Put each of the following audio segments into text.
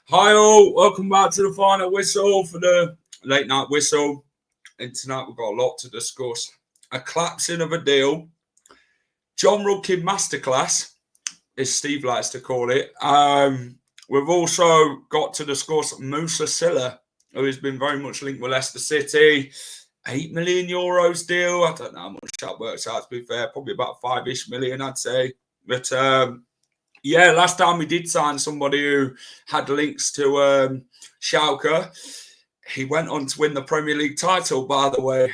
Hi all, welcome back to the final whistle for the late night whistle. And tonight we've got a lot to discuss. A collapsing of a deal. John Rudkin Masterclass, as Steve likes to call it. We've also got to discuss Moussa Sylla, who has been very much linked with Leicester City. €8 million deal. I don't know how much that works out, to be fair. Probably about 5-ish million, I'd say. But yeah, last time we did sign somebody who had links to Schalke. He went on to win the Premier League title, by the way.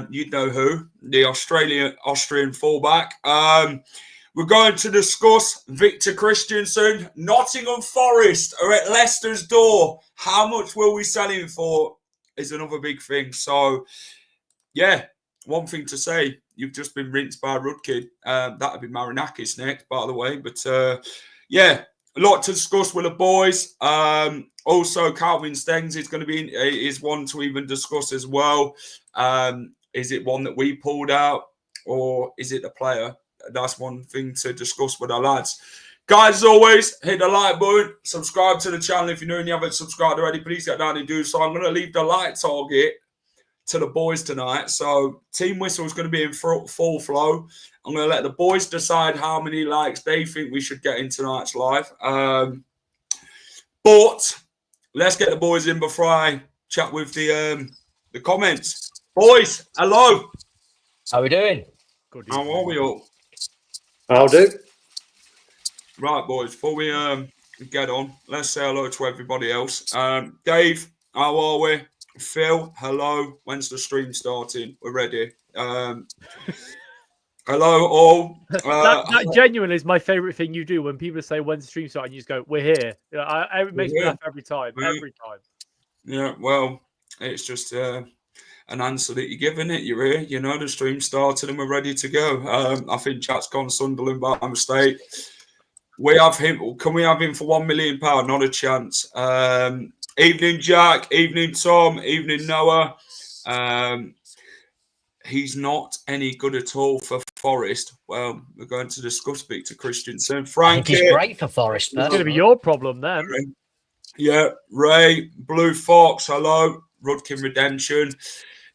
You'd know who, the Austrian fullback. We're going to discuss Victor Kristiansen. Nottingham Forest are at Leicester's door. How much will we sell him for is another big thing. So, yeah, one thing to say. You've just been rinsed by Rudkin. That would be Marinakis next, by the way. But, yeah, a lot to discuss with the boys. Also, Calvin Stengs is going to be is one to even discuss as well. Is it one that we pulled out or is it the player? That's one thing to discuss with our lads. Guys, as always, hit the like button. Subscribe to the channel if you're new and you haven't subscribed already. Please get down and do so. I'm going to leave the like target to the boys tonight. So Team Whistle is going to be in full flow. I'm going to let the boys decide how many likes they think we should get in tonight's live. But let's get the boys in before I chat with the comments. Boys, hello. How are we doing? Good. How are we all? I'll do. Right, boys, before we get on, let's say hello to everybody else. Dave, how are we? Phil, hello. When's the stream starting? We're ready. Hello, all. That genuinely is my favourite thing you do when people say when's the stream starting. You just go, "We're here." It makes me laugh every time. Every time. Yeah, well, it's just an answer that you're giving it. You're here. You know the stream started and we're ready to go. I think chat's gone Sunderland by mistake. We have him. Can we have him for £1 million? Not a chance. Evening, Jack. Evening, Tom. Evening, Noah. He's not any good at all for Forest. Well, we're going to discuss Victor Kristiansen. Frank, I think he's great for Forest. It's going to be your problem then. Yeah, Ray, Blue Fox, hello. Rudkin Redemption.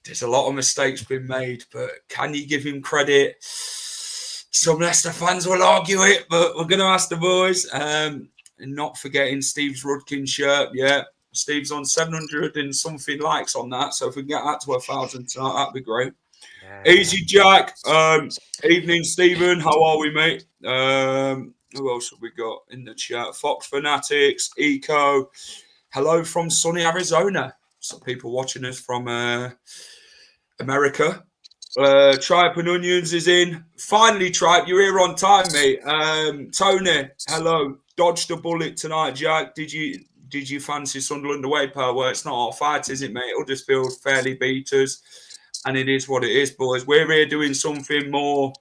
There's a lot of mistakes been made, but can you give him credit? Some Leicester fans will argue it, but we're going to ask the boys. And not forgetting Steve's Rudkin shirt. Yeah, Steve's on 700 and something likes on that. So if we can get that to 1,000 tonight, that'd be great. Easy Jack. Evening, Stephen. How are we, mate? Who else have we got in the chat? Fox Fanatics, Eco. Hello from sunny Arizona. Some people watching us from America. Tripe and Onions is in. Finally, Tripe, you're here on time, mate. Tony, hello. Dodged a bullet tonight, Jack. Did you fancy Sunderland away, pal? Well, it's not our fight, is it, mate? It'll just feel fairly beaters. And it is what it is, boys. We're here doing something more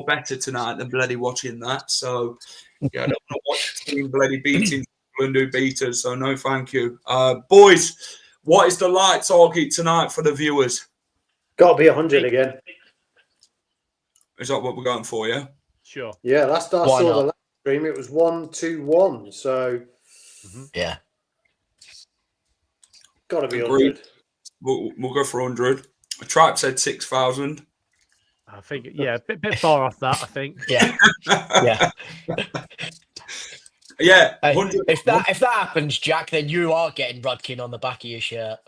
better tonight than bloody watching that. So, yeah, I don't want to watch the team bloody beating and do beaters. So, no, thank you. Boys, what is the light target tonight for the viewers? Got to be 100 again. Is that what we're going for, yeah? Sure. Yeah, last I saw the last stream, it was 121. So, yeah. Got to be 100. We'll go for 100. Tripe said 6,000. I think, yeah, a bit far off that, I think. Yeah. Yeah. Yeah. Hey, if that happens, Jack, then you are getting Rudkin on the back of your shirt.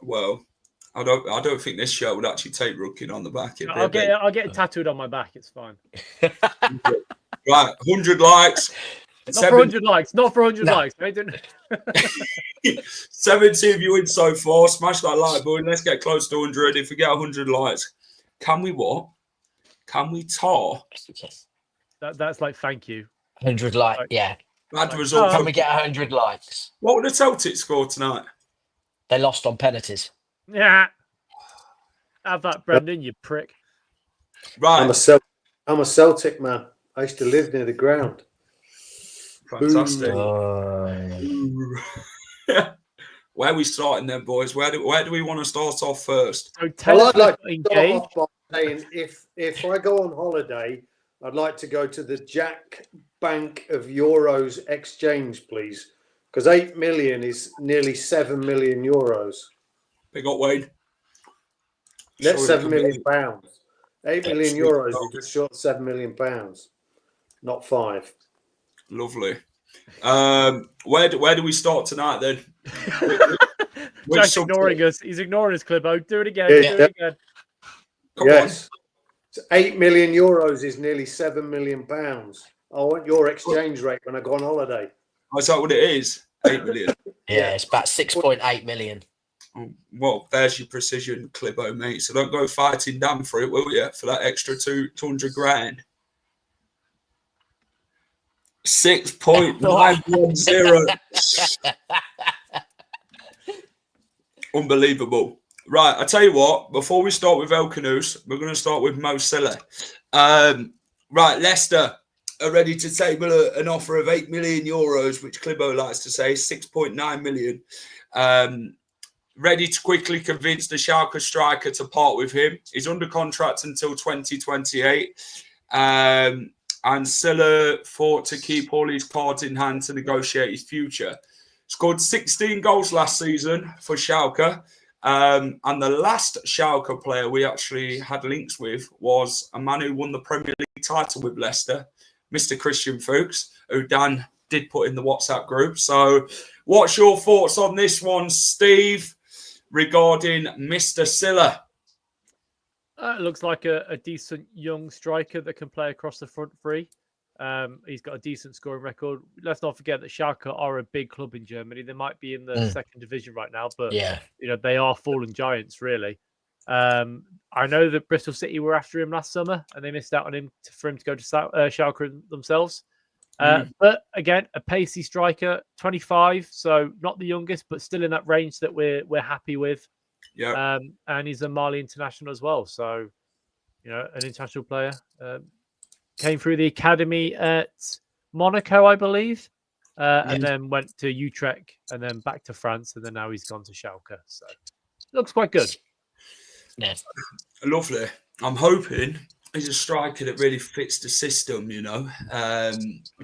Well, I don't think this shirt would actually take Rudkin on the back. I'll get it tattooed on my back. It's fine. Right, 100 likes. Not for 100 likes. Not for 100 likes. 70 of you in so far. Smash that like button. Let's get close to 100. If we get 100 likes, can we what? Can we tar That's like thank you. 100 likes. Yeah. Bad result. Can we get 100 likes? What would the Celtic score tonight? They lost on penalties. Yeah. Have that, Brendan, you prick. Right. I'm a Celtic man. I used to live near the ground. Fantastic. Boom. Where are we starting then, boys? Where do we want to start off first? So tell Well, us I'd like to start engage. off by saying if I go on holiday, I'd like to go to the Jack Bank of Euros exchange, please, because 8 million is nearly 7 million euros. Big up, Wayne. That's Sorry, 7 million pounds. 8 million Excellent. euros is just short of 7 million pounds, not 5. Lovely. Where do we start tonight then? Jack's ignoring us. He's ignoring us, Clibbo. Do it again. Yeah. Do it again. Come Yes. 8 million euros is nearly 7 million pounds. I want your exchange rate when I go on holiday. on. Is that what it is? 8 million. Yeah, it's about 6.8 million. Oh, well, there's your precision, Clibbo, mate. So don't go fighting Dan for it, will you? For that extra 200 grand. 6.910. Unbelievable. Right, I tell you what, before we start with Khannouss, we're going to start with Moussa Sylla. Right, Leicester are ready to table an offer of 8 million euros, which Clibbo likes to say, 6.9 million. Ready to quickly convince the Schalke striker to part with him. He's under contract until 2028. And Sylla fought to keep all his cards in hand to negotiate his future. Scored 16 goals last season for Schalke. And the last Schalke player we actually had links with was a man who won the Premier League title with Leicester, Mr. Kristiansen, who Dan did put in the WhatsApp group. So what's your thoughts on this one, Steve, regarding Mr. Sylla? It looks like a decent young striker that can play across the front three. He's got a decent scoring record. Let's not forget that Schalke are a big club in Germany. They might be in the second division right now, but they are fallen giants, really. I know that Bristol City were after him last summer, and they missed out on him for him to go to Schalke themselves. But again, a pacey striker, 25, so not the youngest, but still in that range that we're happy with. Yeah. And he's a Mali international as well, so an international player. Came through the academy at Monaco, I believe, and then went to Utrecht, and then back to France, and then now he's gone to Schalke. So looks quite good. Yeah. Lovely. I'm hoping he's a striker that really fits the system,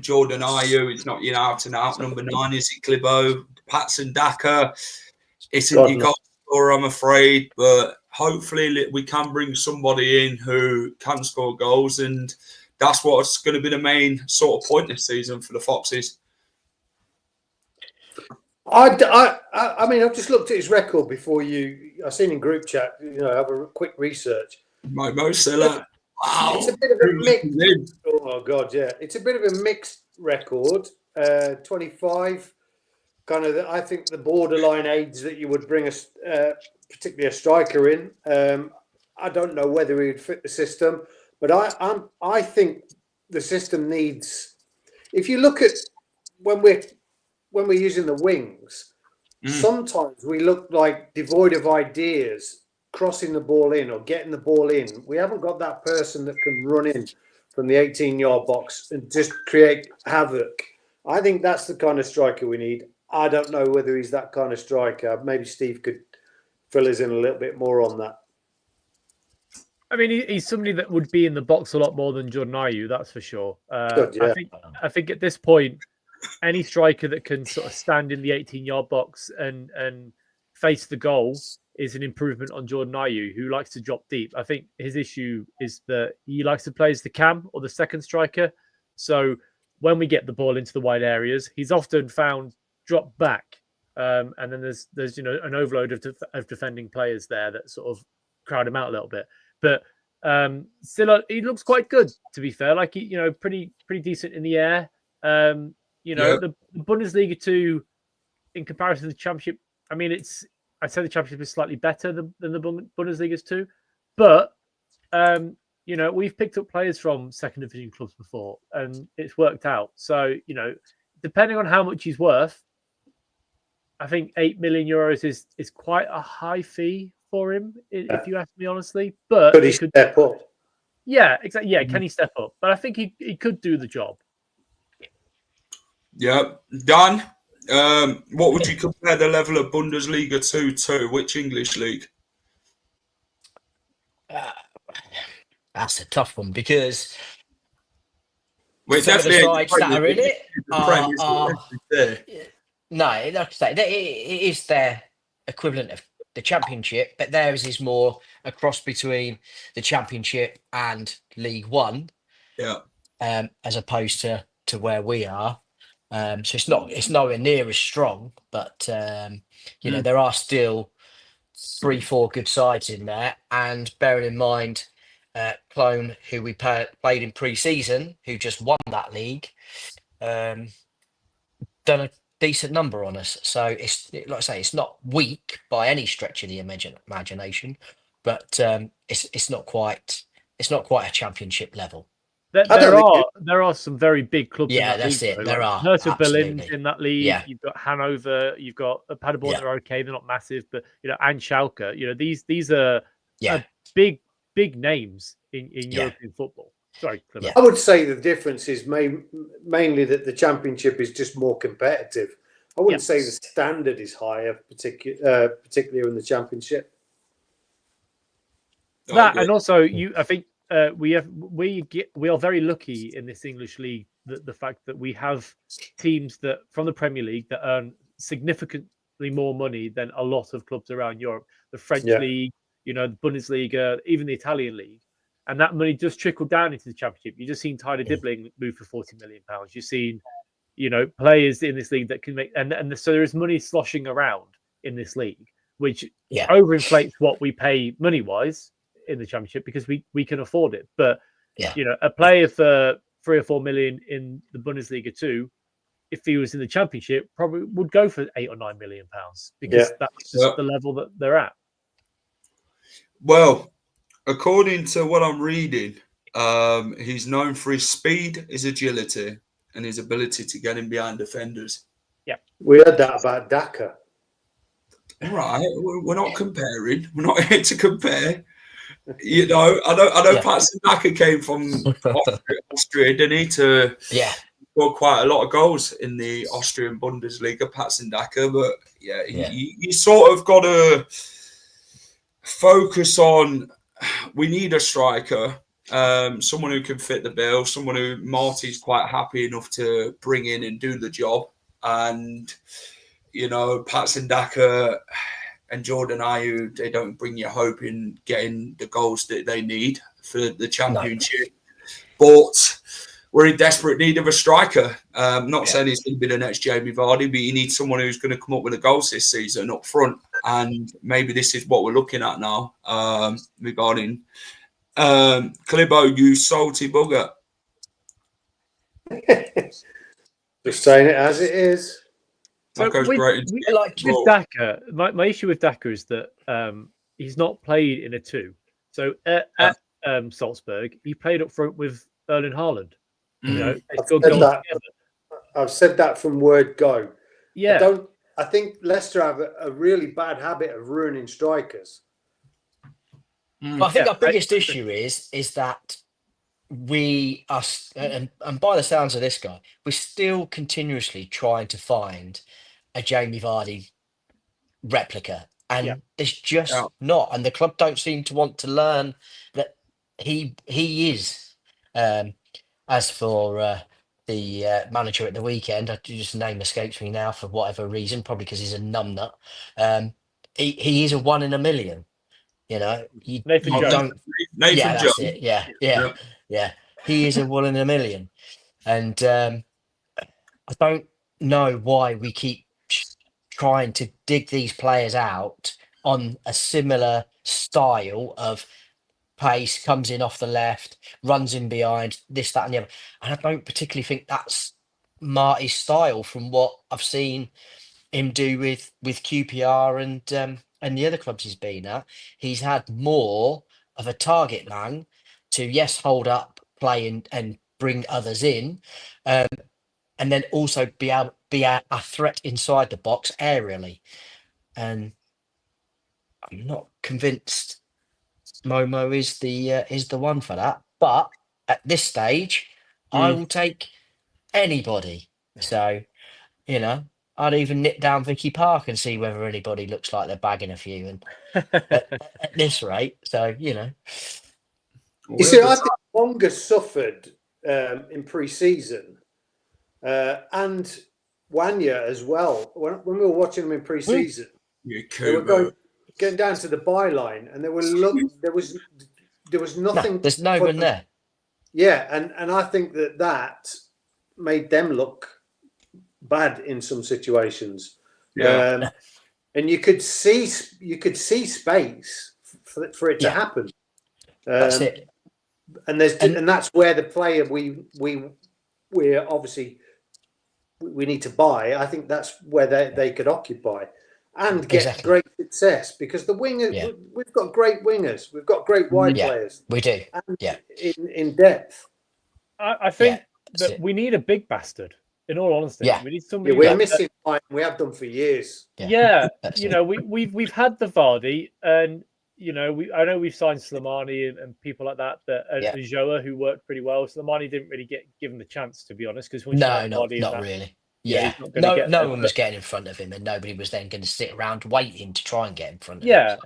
Jordan Ayew is not your out-and-out number 9, is it, Clibbo? Patson Daka isn't your goal scorer, I'm afraid, but hopefully we can bring somebody in who can score goals, and that's what's going to be the main sort of point this season for the Foxes. I mean, I've just looked at his record before I've seen in group chat, have a quick research. Moussa Sylla. Wow. It's a bit of a mixed. Oh, God, yeah. It's a bit of a mixed record. 25, kind of, I think the borderline age that you would bring particularly a striker in. I don't know whether he would fit the system. But I think the system needs. If you look at when we're using the wings, sometimes we look like devoid of ideas, crossing the ball in or getting the ball in. We haven't got that person that can run in from the 18-yard box and just create havoc. I think that's the kind of striker we need. I don't know whether he's that kind of striker. Maybe Steve could fill us in a little bit more on that. I mean, he's somebody that would be in the box a lot more than Jordan Ayew, that's for sure. Good, yeah. I think at this point, any striker that can sort of stand in the 18-yard box and face the goal is an improvement on Jordan Ayew, who likes to drop deep. I think his issue is that he likes to play as the cam or the second striker. So when we get the ball into the wide areas, he's often found drop back, and then there's an overload of defending players there that sort of crowd him out a little bit. But Sylla, he looks quite good, to be fair. Like pretty decent in the air. The Bundesliga 2, in comparison to the Championship, I mean, I'd say the Championship is slightly better than the Bundesliga 2, but we've picked up players from second division clubs before, and it's worked out. So, depending on how much he's worth, I think €8 million is quite a high fee for him, if you ask me honestly. But Could he step up? Yeah, exactly. Yeah, can he step up? But I think he could do the job. Yeah, Dan, what would you compare the level of Bundesliga to? Which English league? That's a tough one because Well, some of the sides that are in it are no, like I say, it is their equivalent of the Championship, but theirs is more a cross between the Championship and League One, as opposed to where we are. So it's nowhere near as strong, but there are still 3-4 good sides in there, and bearing in mind Clone, who we played in pre-season, who just won that league, done a decent number on us. So it's like I say, it's not weak by any stretch of the imagination, but it's not quite a Championship level. There are some very big clubs in that that's league. it. There are Hertha Berlin's in that league. Yeah. You've got Hanover. You've got Paderborn. They're okay. They're not massive, but and Schalke. These are big names in European football. Sorry, Clement. I would say the difference is mainly that the Championship is just more competitive. I wouldn't say the standard is higher, particularly in the Championship. And also I think we are very lucky in this English league that the fact that we have teams that from the Premier League that earn significantly more money than a lot of clubs around Europe. The French league, the Bundesliga, even the Italian league, and that money just trickled down into the Championship. You've just seen Tyler Dibbling move for £40 million. You've seen, players in this league that can make, and so there is money sloshing around in this league, which overinflates what we pay money wise in the Championship because we can afford it. But a player for 3 or 4 million in the Bundesliga too, if he was in the Championship, probably would go for £8 or £9 million because that's just the level that they're at. Well, according to what I'm reading, he's known for his speed, his agility, and his ability to get in behind defenders. Yeah, we heard that about Daka. Right, we're not comparing. We're not here to compare. I know Patson Daka came from Austria, didn't he? To score quite a lot of goals in the Austrian Bundesliga, Patson Daka. But you sort of got to focus on. We need a striker, someone who can fit the bill, someone who Marty's quite happy enough to bring in and do the job. And Patson Daka and Jordan Ayew, they don't bring you hope in getting the goals that they need for the Championship. No. But we're in desperate need of a striker. Not saying he's going to be the next Jamie Vardy, but you need someone who's going to come up with the goals this season up front. And maybe this is what we're looking at now regarding Clibo, you salty bugger. Just saying it as it is. That goes great. With Daka, my issue with Daka is that he's not played in a 2. So at Salzburg, he played up front with Erling Haaland. I've said that from word go. Yeah. I think Leicester have a really bad habit of ruining strikers. Well, I think our biggest issue is that we are, and by the sounds of this guy, we're still continuously trying to find a Jamie Vardy replica, and there's just not. And the club don't seem to want to learn that he is. As for the manager at the weekend, just name escapes me now for whatever reason, probably because he's a numbnut. He is a 1 in a million. Nathan Jones. That's it. Yeah. He is a 1 in a million, and I don't know why we keep trying to dig these players out on a similar style of pace, comes in off the left, runs in behind, this, that, and the other. And I don't particularly think that's Marty's style from what I've seen him do with QPR and the other clubs he's been at. He's had more of a target man to hold up, play, and bring others in, and then also be a threat inside the box aerially. And I'm not convinced Momo is the one for that. But at this stage, I will take anybody. So, I'd even nip down Vicky Park and see whether anybody looks like they're bagging a few. And at this rate, so You see, I think Wonga suffered in pre-season, and Wanya as well. When we were watching them in pre-season, they were getting down to the byline, and there was nothing. No, there's no one there. Yeah, and I think that made them look bad in some situations. Yeah. And you could see space for it to happen. That's it. And that's where the player we're obviously we need to buy. I think that's where they could occupy and get great success, because the wingers we've got great wingers, we've got great wide players. We do. In depth. I think that we need a big bastard. In all honesty, we need somebody. We're missing. We have done for years. Yeah, we've had the Vardy, and I know we've signed Slimani and people like that and Joa, who worked pretty well. Slimani didn't really get given the chance, to be honest, because not really. Yeah, no one was getting in front of him, and nobody was then going to sit around waiting to try and get in front of him.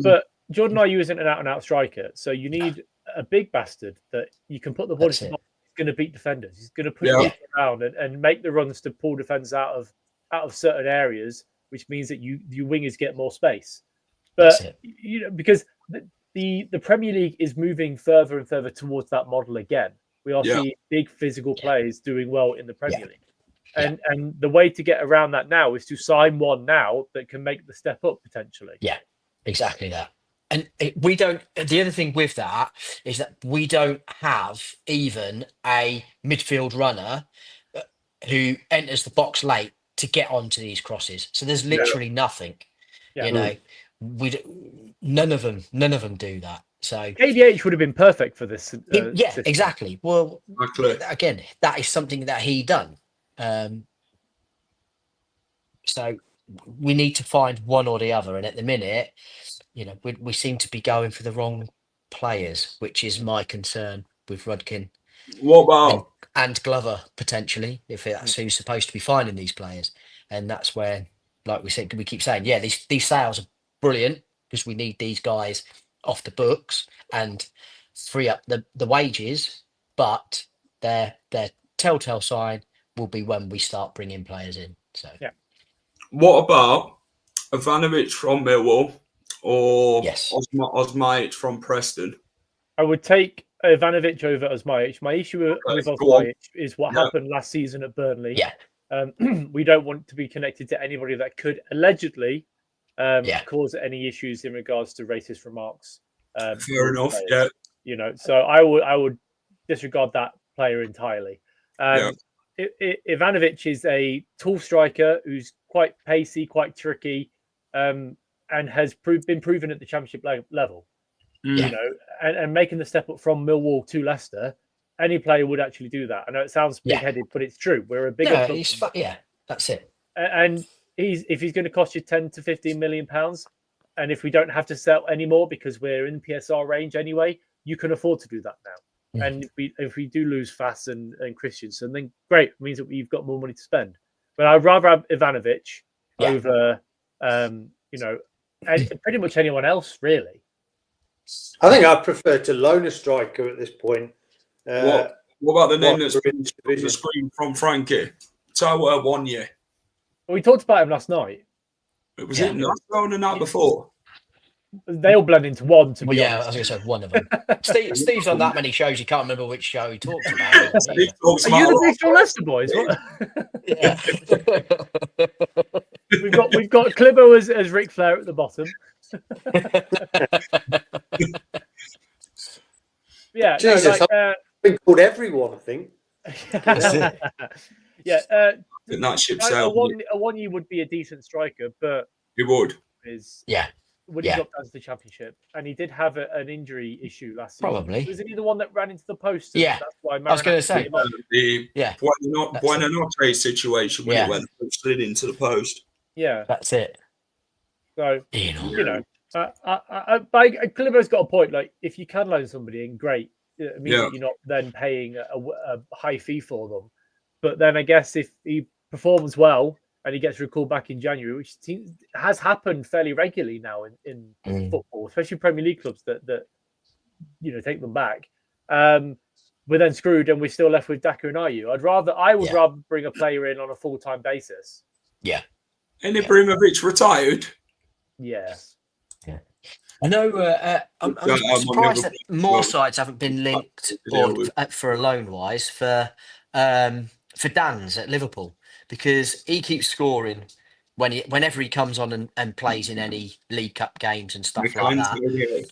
But Jordan Ayew isn't an out-and-out striker, so you need a big bastard that you can put the ball in. Going to beat defenders. He's going to push people around and make the runs to pull defenders out of certain areas, which means that you wingers get more space. But because the Premier League is moving further and further towards that model again. We are seeing big physical players doing well in the Premier League. And the way to get around that now is to sign one now that can make the step up potentially. Yeah, exactly that. And we don't. The other thing with that is that we don't have even a midfield runner who enters the box late to get onto these crosses. So there's literally nothing. None of them do that. So ADH would have been perfect for this. Exactly. Well, again, that is something that he done. So we need to find one or the other, and at the minute, we seem to be going for the wrong players, which is my concern with Rudkin. What about and Glover potentially, if that's who's supposed to be finding these players? And that's where, like we said, we keep saying, these sales are brilliant because we need these guys off the books and free up the wages, but their telltale sign will be when we start bringing players in. So what about Ivanovic from Millwall or Osmaic from Preston? I would take Ivanovic over Osmaic. My issue with Osmaic is what happened last season at Burnley. We don't want to be connected to anybody that could allegedly cause any issues in regards to racist remarks. Fair enough. Players. So I would disregard that player entirely. Ivanovic is a tall striker who's quite pacey, quite tricky, and has been proven at the Championship level. And making the step up from Millwall to Leicester, any player would actually do that. I know it sounds big-headed, but it's true. We're a bigger club. That's it. And if he's going to cost you 10 to 15 million pounds, and if we don't have to sell anymore because we're in PSR range anyway, you can afford to do that now. And if we do lose Fass and Kristiansen, then great. It means that we've got more money to spend. But I'd rather have Ivanovic over, pretty much anyone else, really. I think I prefer to loan a striker at this point. What about the name that's been on the screen from Frankie? Tawa 1 year. Well, we talked about him last night. Was it last night or the night before? They all blend into one, to be honest. I was going to say one of them. Steve's on that many shows, you can't remember which show he talks about. Are you the Bristol Leicester boys? We've got Clibbo as Ric Flair at the bottom. Jesus, I've been called everyone, I think. That ship sailed. A one you would be a decent striker, but he would. when he dropped down to the Championship, and he did have an injury issue last season. Probably. Was he the one that ran into the post? Yeah, that's why I was going to say. The Buonanotte situation when it went slid into the post. Yeah, that's it. So Climo's got a point. Like, if you can loan somebody in, great. It means that you're not then paying a high fee for them. But then I guess if he performs well and he gets recalled back in January, which has happened fairly regularly now in football, especially Premier League clubs that take them back. We're then screwed and we're still left with Daka and Ayew. I would rather bring a player in on a full-time basis. Yeah. And Ibrahimovic retired. Yes. Yeah. I know. I'm surprised that more sides haven't been linked for a loan wise for Dan's at Liverpool, because he keeps scoring whenever he comes on and plays in any League Cup games and stuff like that.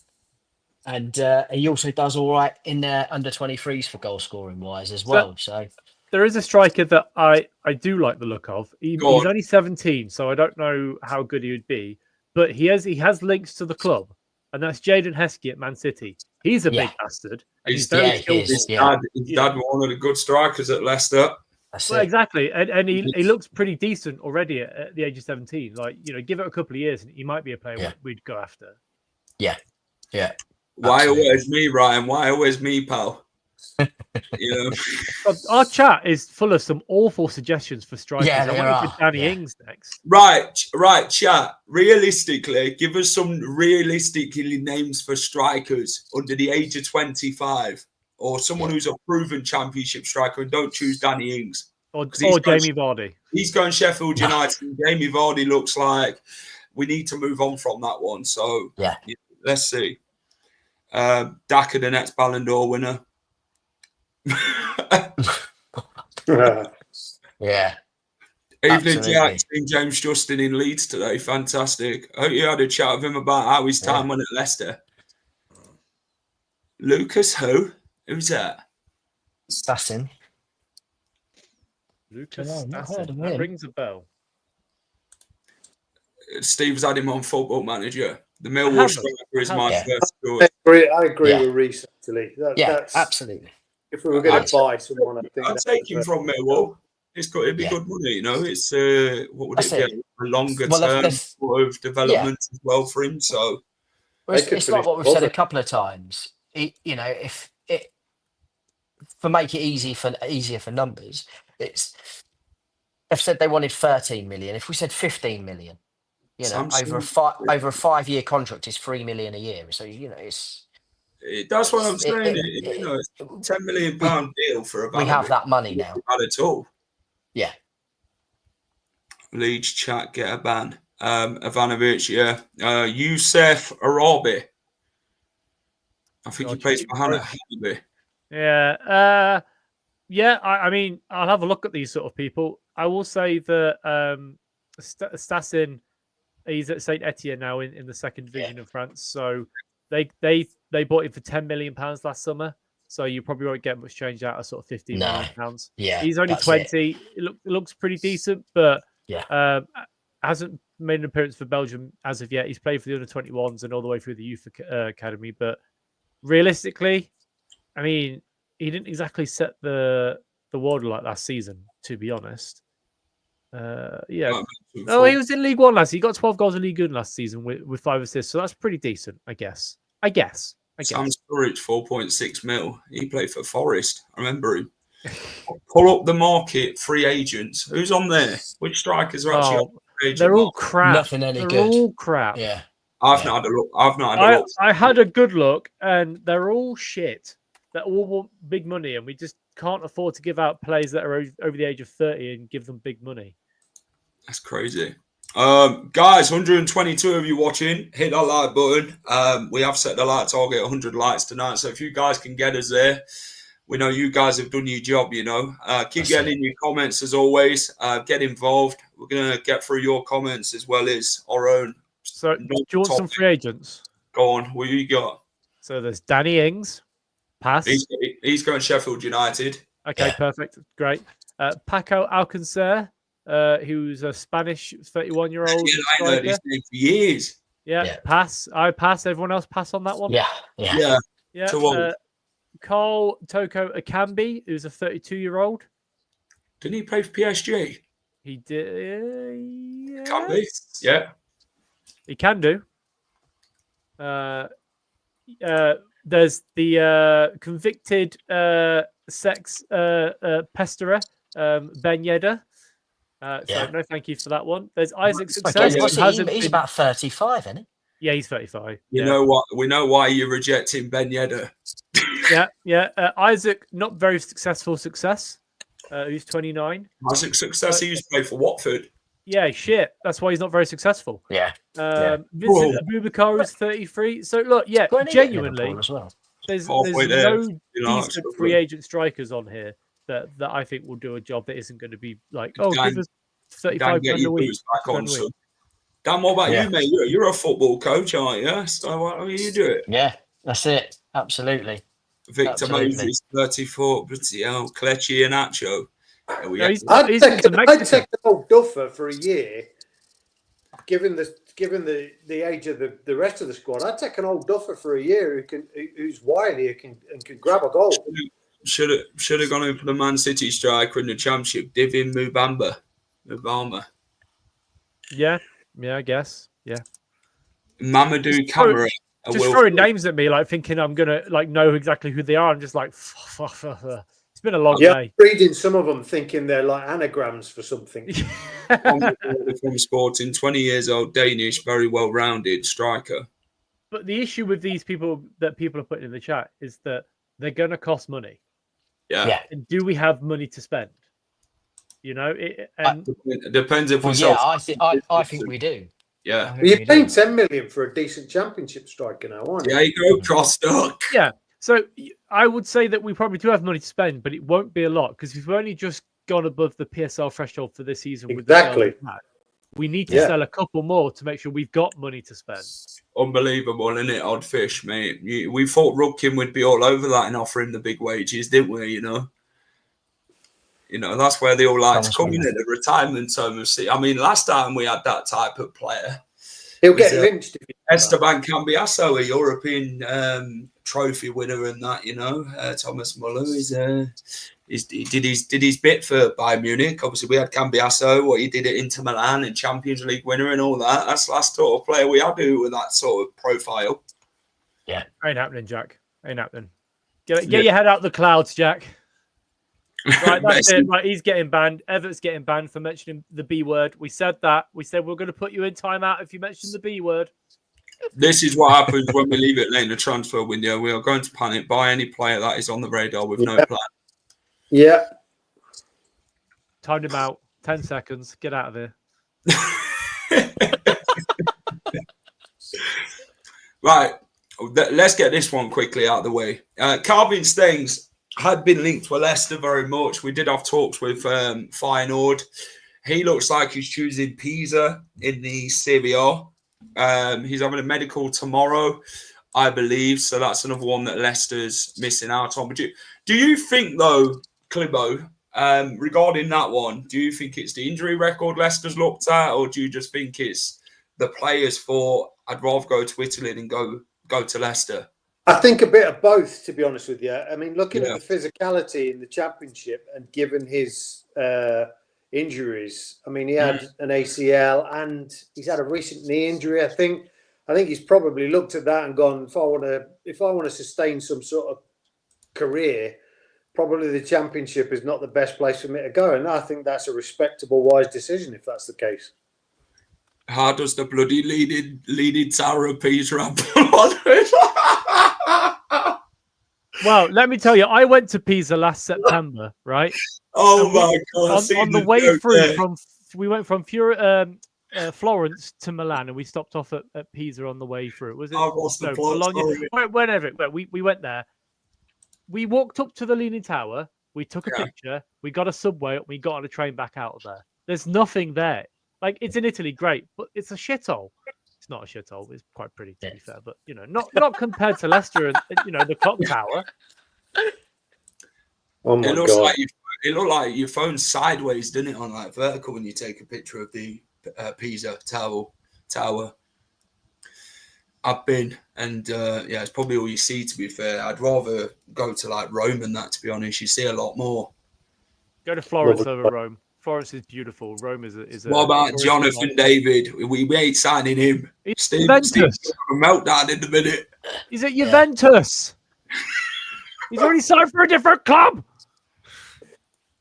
And he also does all right in their under-23s for goal scoring wise as well. So there is a striker that I do like the look of. He's only 17, so I don't know how good he would be. But he has links to the club, and that's Jadon Heskey at Man City. He's a big bastard. His dad one of the good strikers at Leicester. Well, exactly, and he looks pretty decent already at the age of 17. Like, give it a couple of years, and he might be a player we'd go after. Yeah. Why always me, Ryan? Why always me, pal? Our chat is full of some awful suggestions for strikers. Yeah, I want for Danny Ings next. Right, chat. Realistically, give us some realistically names for strikers under the age of 25, or someone who's a proven Championship striker, and don't choose Danny Ings or Jamie Vardy. He's going Sheffield United. And Jamie Vardy looks like we need to move on from that one. So let's see. Daka, the next Ballon d'Or winner. Evening, Jack. Seen James Justin in Leeds today. Fantastic. I hope you had a chat with him about how his time went at Leicester. Lucas, who? Who's that? Stassin. Lucas Stassin. That rings a bell. Steve's had him on Football Manager. The Millwall striker is my first choice. I agree with Reece, actually. That's absolutely. If we were going to buy someone, I'd take him from Millwall. It'd be good money, It's what would it be? A longer term sort of development as well for him. So it's like what we've said a couple of times. If make it easier for numbers, they've said they wanted 13 million. If we said 15 million, over a 5-year contract is 3 million a year. So that's what I'm saying. It's a £10 million deal for a Ivanovic. We have that money now. Not at all. Yeah. Leeds chat, get a ban. Ivanovic, Youssef Arabi. I think he plays for Hanabi. Yeah. I mean, I'll have a look at these sort of people. I will say that Stassin, he's at Saint Etienne now in the second division of France. So they bought him for £10 million last summer. So you probably won't get much change out of sort of £15 million. Yeah, he's only 20. It looks pretty decent, but hasn't made an appearance for Belgium as of yet. He's played for the under-21s and all the way through the youth academy. But realistically, I mean, he didn't exactly set the world like last season, to be honest. He was in League One last season. He got 12 goals in League One last season with 5 assists, so that's pretty decent, I guess. Sam Sturridge, 4.6 mil. He played for Forest. I remember him. Pull up the market, free agents. Who's on there? Which strikers are actually on the agent? They're all crap. Nothing any good. They're all crap. Yeah. I've not had a look. I had a good look, and they're all shit. They all want big money, and we just can't afford to give out players that are over the age of 30 and give them big money. That's crazy. Guys, 122 of you watching, hit that like button. We have set the like target 100 likes tonight, so if you guys can get us there, we know you guys have done your job. Keep getting in your comments as always. Get involved. We're gonna get through your comments as well as our own. So do you want some free agents? Go on. What you got? So there's Danny Ings. Pass. He's going Sheffield United. Okay, perfect. Great. Paco Alcancer, who's a Spanish 31-year-old. I heard his name for years. Yeah. Pass. I pass. Everyone else pass on that one. Yeah. Carl Toko Akambi, who's a 32-year-old. Didn't he play for PSG? He did. Can be. Yeah. He can do. There's the convicted sex pesterer, Ben Yedder. So no, thank you for that one. There's Isaac Success. He's about 35, isn't he? Yeah, he's 35. You know what? We know why you're rejecting Ben Yedder. Yeah. Isaac, not very successful success. Who's 29. Isaac Success, he used to play for Watford. Yeah, shit. That's why he's not very successful. Yeah. Vincent Abubakar is 33. So look, genuinely, as well. there's no decent free agent strikers on here that I think will do a job that isn't going to be like, give us 35 grand a week. Dan, what about you, mate? You're a football coach, aren't you? So how do you do it? Yeah, that's it. Absolutely. Victor Moses, 34, Kelechi and Acho. I'd take the old duffer for a year. Given the age of the rest of the squad, I'd take an old duffer for a year who's wily and can grab a goal. Should have gone in for the Man City striker in the Championship, Divin Mubama. Yeah, I guess. Yeah. Mamadou Camara. Just throwing names at me, like thinking I'm gonna know exactly who they are. I'm just like, it's been a long day. Reading some of them, thinking they're like anagrams for something. From Sporting, 20 years old, Danish, very well-rounded striker. But the issue with these people that people are putting in the chat is that they're gonna cost money. Yeah. And do we have money to spend? It depends if we. I think we do. Yeah, you're paying 10 million for a decent Championship striker now, aren't you? Yeah, you go cross-duck. Yeah, so I would say that we probably do have money to spend, but it won't be a lot because we've only just gone above the PSL threshold for this season. Exactly. We need to sell a couple more to make sure we've got money to spend. Unbelievable, isn't it? Odd fish, mate. We thought Rudkin would be all over that and offer him the big wages, didn't we? That's where they all like to come in at the retirement home. I mean, last time we had that type of player, he'll get lynched. Esteban Cambiasso, a European trophy winner, and that Thomas Muller he did his bit for Bayern Munich. Obviously, we had Cambiasso, what he did at Inter Milan and Champions League winner and all that. That's the last sort of player we had with that sort of profile. Yeah, ain't happening, Jack. Ain't happening. Get your head out the clouds, Jack. Right, that's it. Right, he's getting banned. Everett's getting banned for mentioning the B word. We said that. We said we're going to put you in timeout if you mention the B word. This is what happens when we leave it late in the transfer window. We are going to panic, buy any player that is on the radar with no plan. Yeah. Timed him out. 10 seconds. Get out of here. Right. Let's get this one quickly out of the way. Calvin Stengs had been linked to Leicester very much. We did have talks with Feyenoord. He looks like he's choosing Pisa in the Serie A. He's having a medical tomorrow, I believe. So that's another one that Leicester's missing out on. But do you think, though, Clibo, regarding that one, do you think it's the injury record Leicester's looked at, or do you just think it's the players thought, I'd rather go to Italy than go to Leicester? I think a bit of both, to be honest with you. I mean, looking at the physicality in the Championship and given his injuries, I mean, he had an ACL and he's had a recent knee injury. I think he's probably looked at that and gone, if I want to sustain some sort of career, probably the Championship is not the best place for me to go. And I think that's a respectable, wise decision if that's the case. How does the bloody leading tower of Pisa up? Well, let me tell you, I went to Pisa last September, right? Oh my God! On the way through, we went from Florence to Milan, and we stopped off at Pisa on the way through. Was it? Bologna? Whenever we went there, we walked up to the Leaning Tower. We took a picture. We got a subway. We got on a train back out of there. There's nothing there. Like, it's in Italy, great, but it's a shithole. It's not a shithole. It's quite pretty, to be fair, but not compared to Leicester and the clock tower. Oh my God! It looked like your phone's sideways, didn't it, on vertical when you take a picture of the Pisa tower. I've been, and yeah, it's probably all you see. To be fair, I'd rather go to like Rome and that. To be honest, you see a lot more. Go to Florence over Rome. Florence is beautiful. Rome is a. What about Jonathan David? We ain't signing him. Steve's got a meltdown in a minute. He's at Juventus. He's already signed for a different club.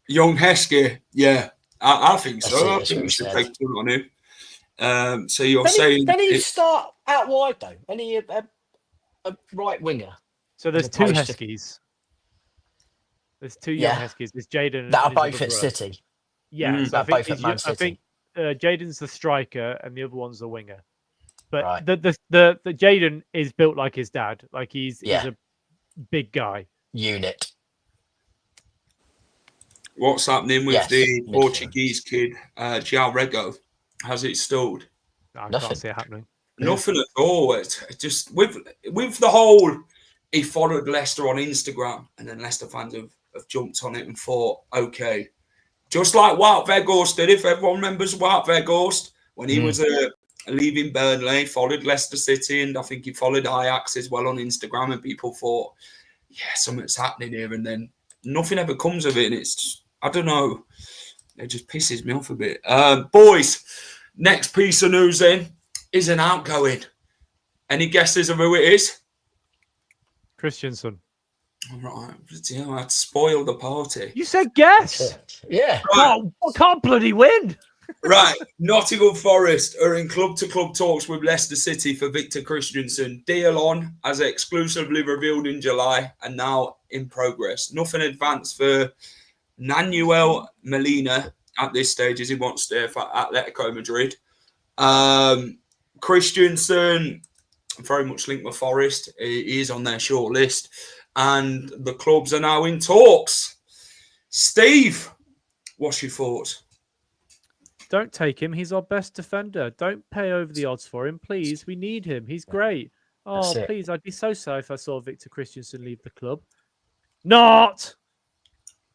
Young Heskey, yeah, I think so. I think we should take a on him. So you're saying? Then he start out wide though. Then he a right winger. So there's two Heskies. There's two young Heskies. There's Jaden that are both at City. Yeah, so both at Man City. I think Jaden's the striker and the other one's the winger. But right. the Jaden is built like his dad. Like he's a big guy. Unit. What's happening with the Portuguese kid, João Rego? Has it stalled? I can't see it happening. Nothing at all. It's just with the whole. He followed Leicester on Instagram, and then Leicester fans have jumped on it and thought, okay, just like Wout Weghorst did. If everyone remembers Wout Weghorst when he was leaving Burnley, followed Leicester City, and I think he followed Ajax as well on Instagram, and people thought, yeah, something's happening here, and then nothing ever comes of it, and it's, I don't know, it just pisses me off a bit. Boys, next piece of news then is an outgoing. Any guesses of who it is? Kristiansen. All right, I'd spoil the party. You said guess. Yeah. Right. I can't bloody win. Right, Nottingham Forest are in club-to-club talks with Leicester City for Victor Kristiansen. Deal on, as exclusively revealed in July, and now in progress. Nothing advanced for Nanuel Molina at this stage, as he wants to stay for Atletico Madrid. Kristiansen, very much linked with Forest. He is on their short list, and the clubs are now in talks. Steve, what's your thoughts? Don't take him. He's our best defender. Don't pay over the odds for him, please. We need him. He's great. Oh, please. I'd be so sad if I saw Victor Kristiansen leave the club. Not.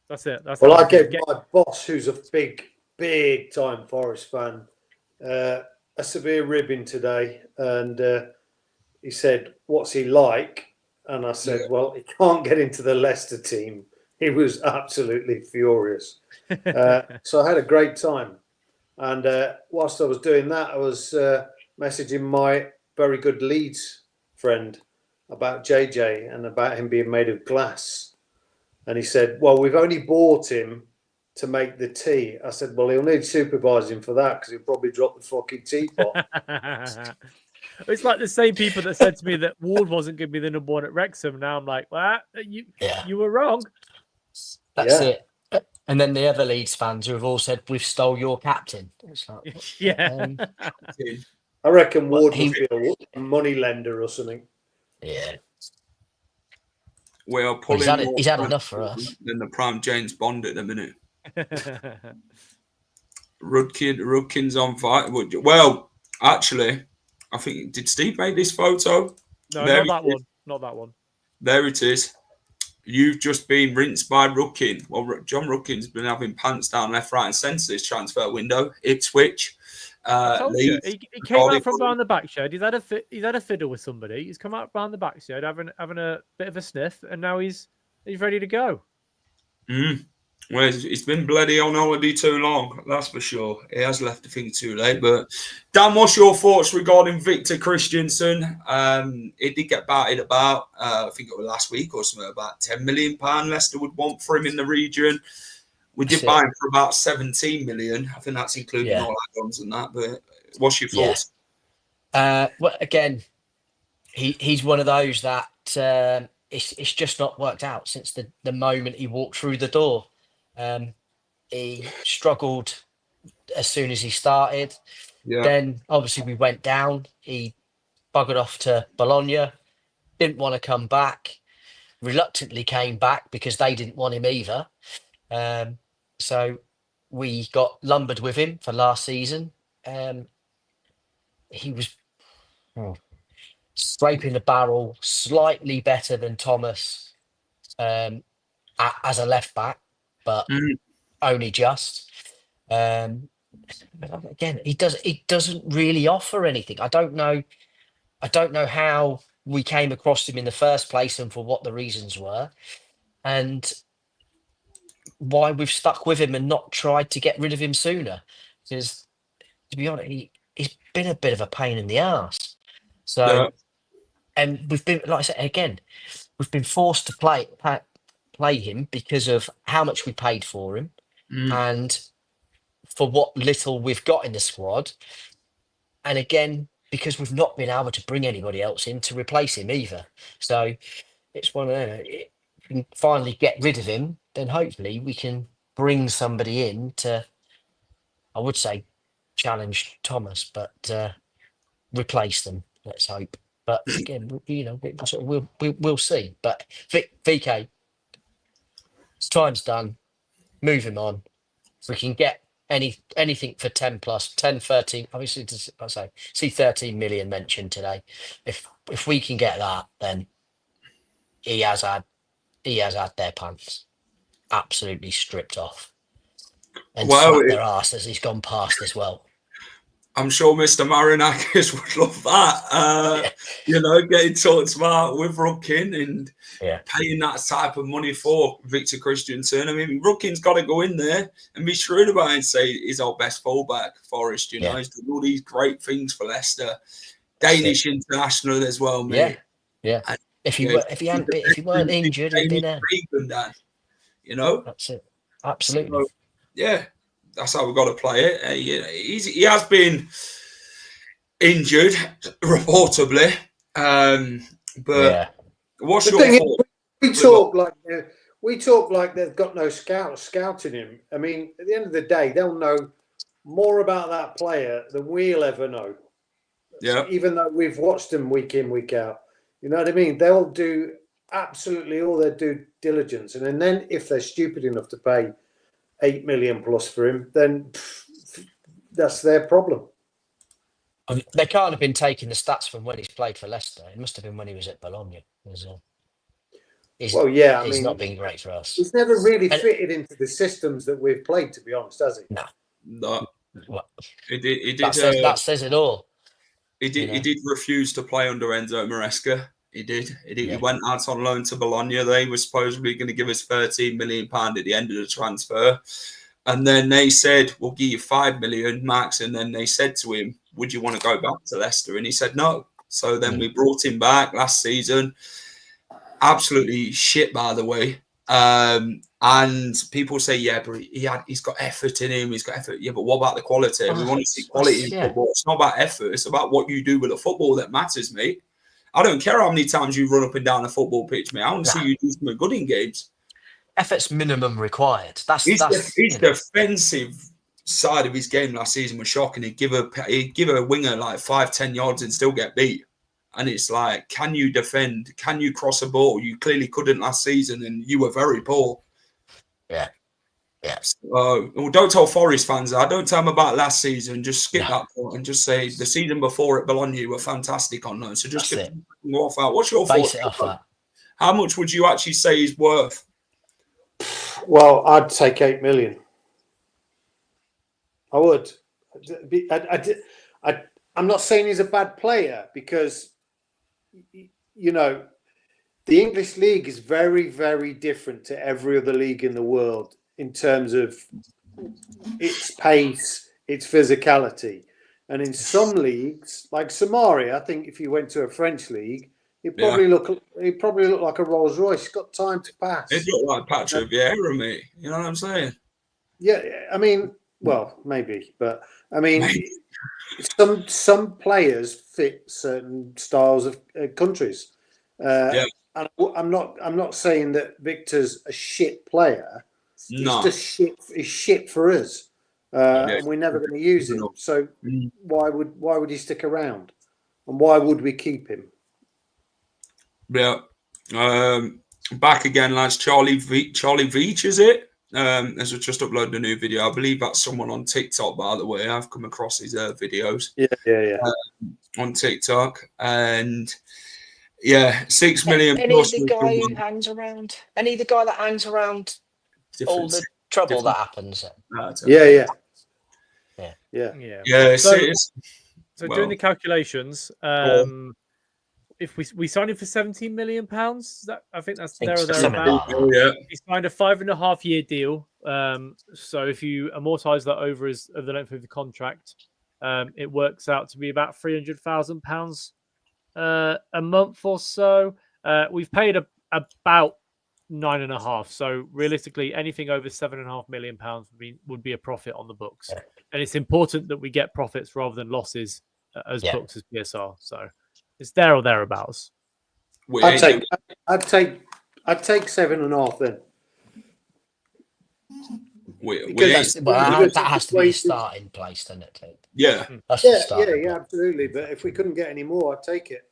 That's it. Well, I gave my boss, who's a big time Forest fan, a severe ribbing today. And he said, what's he like? And I said, well, he can't get into the Leicester team. He was absolutely furious. So I had a great time. And whilst I was doing that, I was messaging my very good Leeds friend about JJ and about him being made of glass. And he said, well, we've only bought him to make the tea. I said, well, he'll need supervising for that because he'll probably drop the fucking teapot. It's like the same people that said to me that Ward wasn't going to be the number one at Wrexham. Now I'm like, well, you were wrong. That's it. And then the other Leeds fans who have all said, we've stole your captain. It's like, I reckon Ward would be a money lender or something. Yeah. We're pulling he's had enough for us. Than the prime James Bond at the minute. Rudkin's on fire. Well, actually, I think, did Steve make this photo? No, not that one. Not that one. There it is. You've just been rinsed by Rudkin. Well, John Rudkin's been having pants down left, right, and centre this transfer window. Ipswich. He came out from behind the back shed. He's had a fiddle with somebody. He's come out behind the back shed, having a bit of a sniff, and now he's ready to go. Well, he's been bloody on holiday too long, that's for sure. He has left the thing too late. But Dan, what's your thoughts regarding Victor Kristiansen? It did get batted about, I think it was last week or something, about £10 million Leicester would want for him in the region. We did buy him for about 17 million. I think that's including all add-ons and that. But what's your thoughts? Well, again, he's one of those that it's just not worked out since the moment he walked through the door. He struggled as soon as he started. Yeah. Then obviously we went down. He buggered off to Bologna. Didn't want to come back. Reluctantly came back because they didn't want him either. So we got lumbered with him for last season. He was scraping the barrel slightly better than Thomas as a left back, but only just. Again, he doesn't really offer anything. I don't know I don't know how we came across him in the first place and for what the reasons were, and why we've stuck with him and not tried to get rid of him sooner. Because, to be honest, he's been a bit of a pain in the ass. So, Yeah. and we've been, like I said again, we've been forced to play him because of how much we paid for him and for what little we've got in the squad. And again, because we've not been able to bring anybody else in to replace him either. So it's one of them. If we can finally get rid of him, then hopefully we can bring somebody in to, I would say, challenge Thomas, but replace them. Let's hope. But again, we'll see. But VK, time's done. Move him on. If we can get anything for 10 plus 10, 13, obviously I say see 13 million mentioned today. If we can get that, then he has had their pants absolutely stripped off and slapped their arse as he's gone past as well. I'm sure Mr. Marinakis would love that. Getting talked about with Rudkin and paying that type of money for Victor Kristiansen. I mean, Rudkin's got to go in there and be shrewd about it and say he's our best fullback, Forrest. He's done all these great things for Leicester. Danish international as well, mate. Yeah. And if he weren't injured, he'd been there. That's it. Absolutely. So, that's how we've got to play it. He has been injured, reportedly. But what's your thought? We talk like they've got no scouting him. I mean, at the end of the day, they'll know more about that player than we'll ever know. Yeah. Even though we've watched them week in, week out. You know what I mean? They'll do absolutely all their due diligence. And then if they're stupid enough to pay 8 million plus for him, then that's their problem. I mean, they can't have been taking the stats from when he's played for Leicester. It must have been when he was at Bologna. He's not been great for us. He's never really fitted into the systems that we've played, to be honest, has he? No. Well, he did. That says it all. He did. He did refuse to play under Enzo Maresca. He did. He went out on loan to Bologna. They were supposedly going to give us £13 million at the end of the transfer. And then they said, we'll give you 5 million max. And then they said to him, would you want to go back to Leicester? And he said no. So then we brought him back last season. Absolutely shit, by the way. And people say, but he's got effort in him. He's got effort. Yeah, but what about the quality? We want to see quality in football. It's not about effort. It's about what you do with the football that matters, mate. I don't care how many times you run up and down a football pitch, mate. I want to see you do something good in games. Effort's minimum required. His defensive side of his game last season was shocking. He'd give a winger like 5-10 yards and still get beat. And it's like, can you defend? Can you cross a ball? You clearly couldn't last season, and you were very poor. Yeah. Don't tell Forest fans that. Don't tell them about last season. Just skip that part and just say the season before at Bologna were fantastic on loan. So just get off that. What's your base thoughts? It off that. How much would you actually say he's worth? Well, I'd take 8 million. I would. I'm not saying he's a bad player because, the English league is very, very different to every other league in the world in terms of its pace, its physicality. And in some leagues, like Samaria, I think if you went to a French league, he'd probably look like a Rolls Royce. He's got time to pass. He'd look like Patrick Vieira, mate. You know what I'm saying? Yeah, I mean, well, maybe, but I mean, some players fit certain styles of countries. And I'm not saying that Victor's a shit player. No. He's just shit. He's shit for us, and we're never going to use him. So why would he stick around, and why would we keep him? Yeah. Back again, lads. Charlie Veach, is it? As we just uploaded a new video. I believe that's someone on TikTok, by the way. I've come across his videos. Yeah. On TikTok, and 6 million. Any of the guy who hangs around? Any of the guy that hangs around? All the trouble that happens. Yeah. So doing the calculations, if we sign him for £17 million, that I think that's there or something thereabouts. like that. Yeah. He signed a 5.5-year deal. So if you amortize that over the length of the contract, it works out to be about £300,000 a month or so. We've paid about 9.5. So realistically, anything over £7.5 million would be a profit on the books. Yeah. And it's important that we get profits rather than losses as Yeah. books as PSR. So it's there or thereabouts. I'd take 7.5 then. That has to be a starting place, doesn't it? Yeah. That's Yeah, absolutely. But if we couldn't get any more, I'd take it.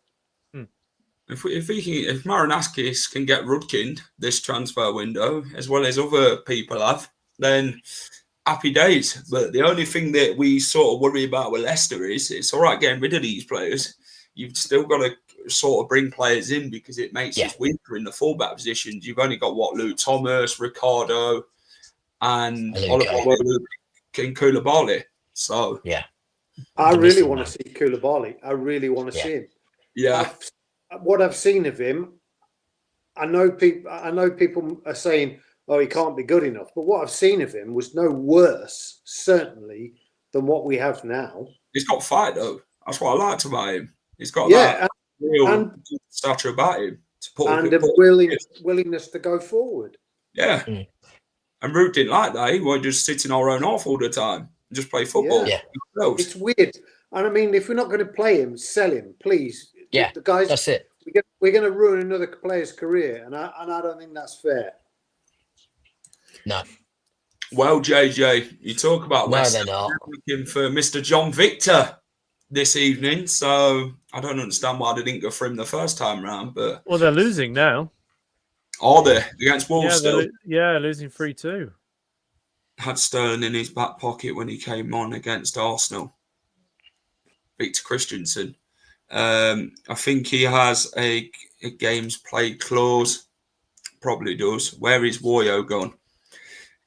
If Marinakis can get Rudkin this transfer window, as well as other people have, then happy days. But the only thing that we sort of worry about with Leicester is it's all right getting rid of these players. You've still got to sort of bring players in because it makes us weaker in the fullback positions. You've only got Luke Thomas, Ricardo, and Oliver and Koulibaly. So I really want to see Koulibaly. I really want to see him. Yeah. What I've seen of him, I know people are saying, "Oh, he can't be good enough." But what I've seen of him was no worse, certainly, than what we have now. He's got fight though. That's what I liked about him. He's got that real stature about him to put and a willingness to go forward. Yeah. And Root didn't like that. He wanted just sit in our own half all the time and just play football. Yeah. It's weird. And I mean, if we're not going to play him, sell him, please. Yeah, the guys. That's it. We're going to ruin another player's career, and I don't think that's fair. No. Well, JJ, you talk about they're not looking for Mr. John Victor this evening, so I don't understand why they didn't go for him the first time round. But they're losing now. Are they against Wolves still? Losing 3-2. Had Sterling in his back pocket when he came on against Arsenal. Victor Kristiansen. I think he has a games played clause. Probably does. Where is Woyo gone?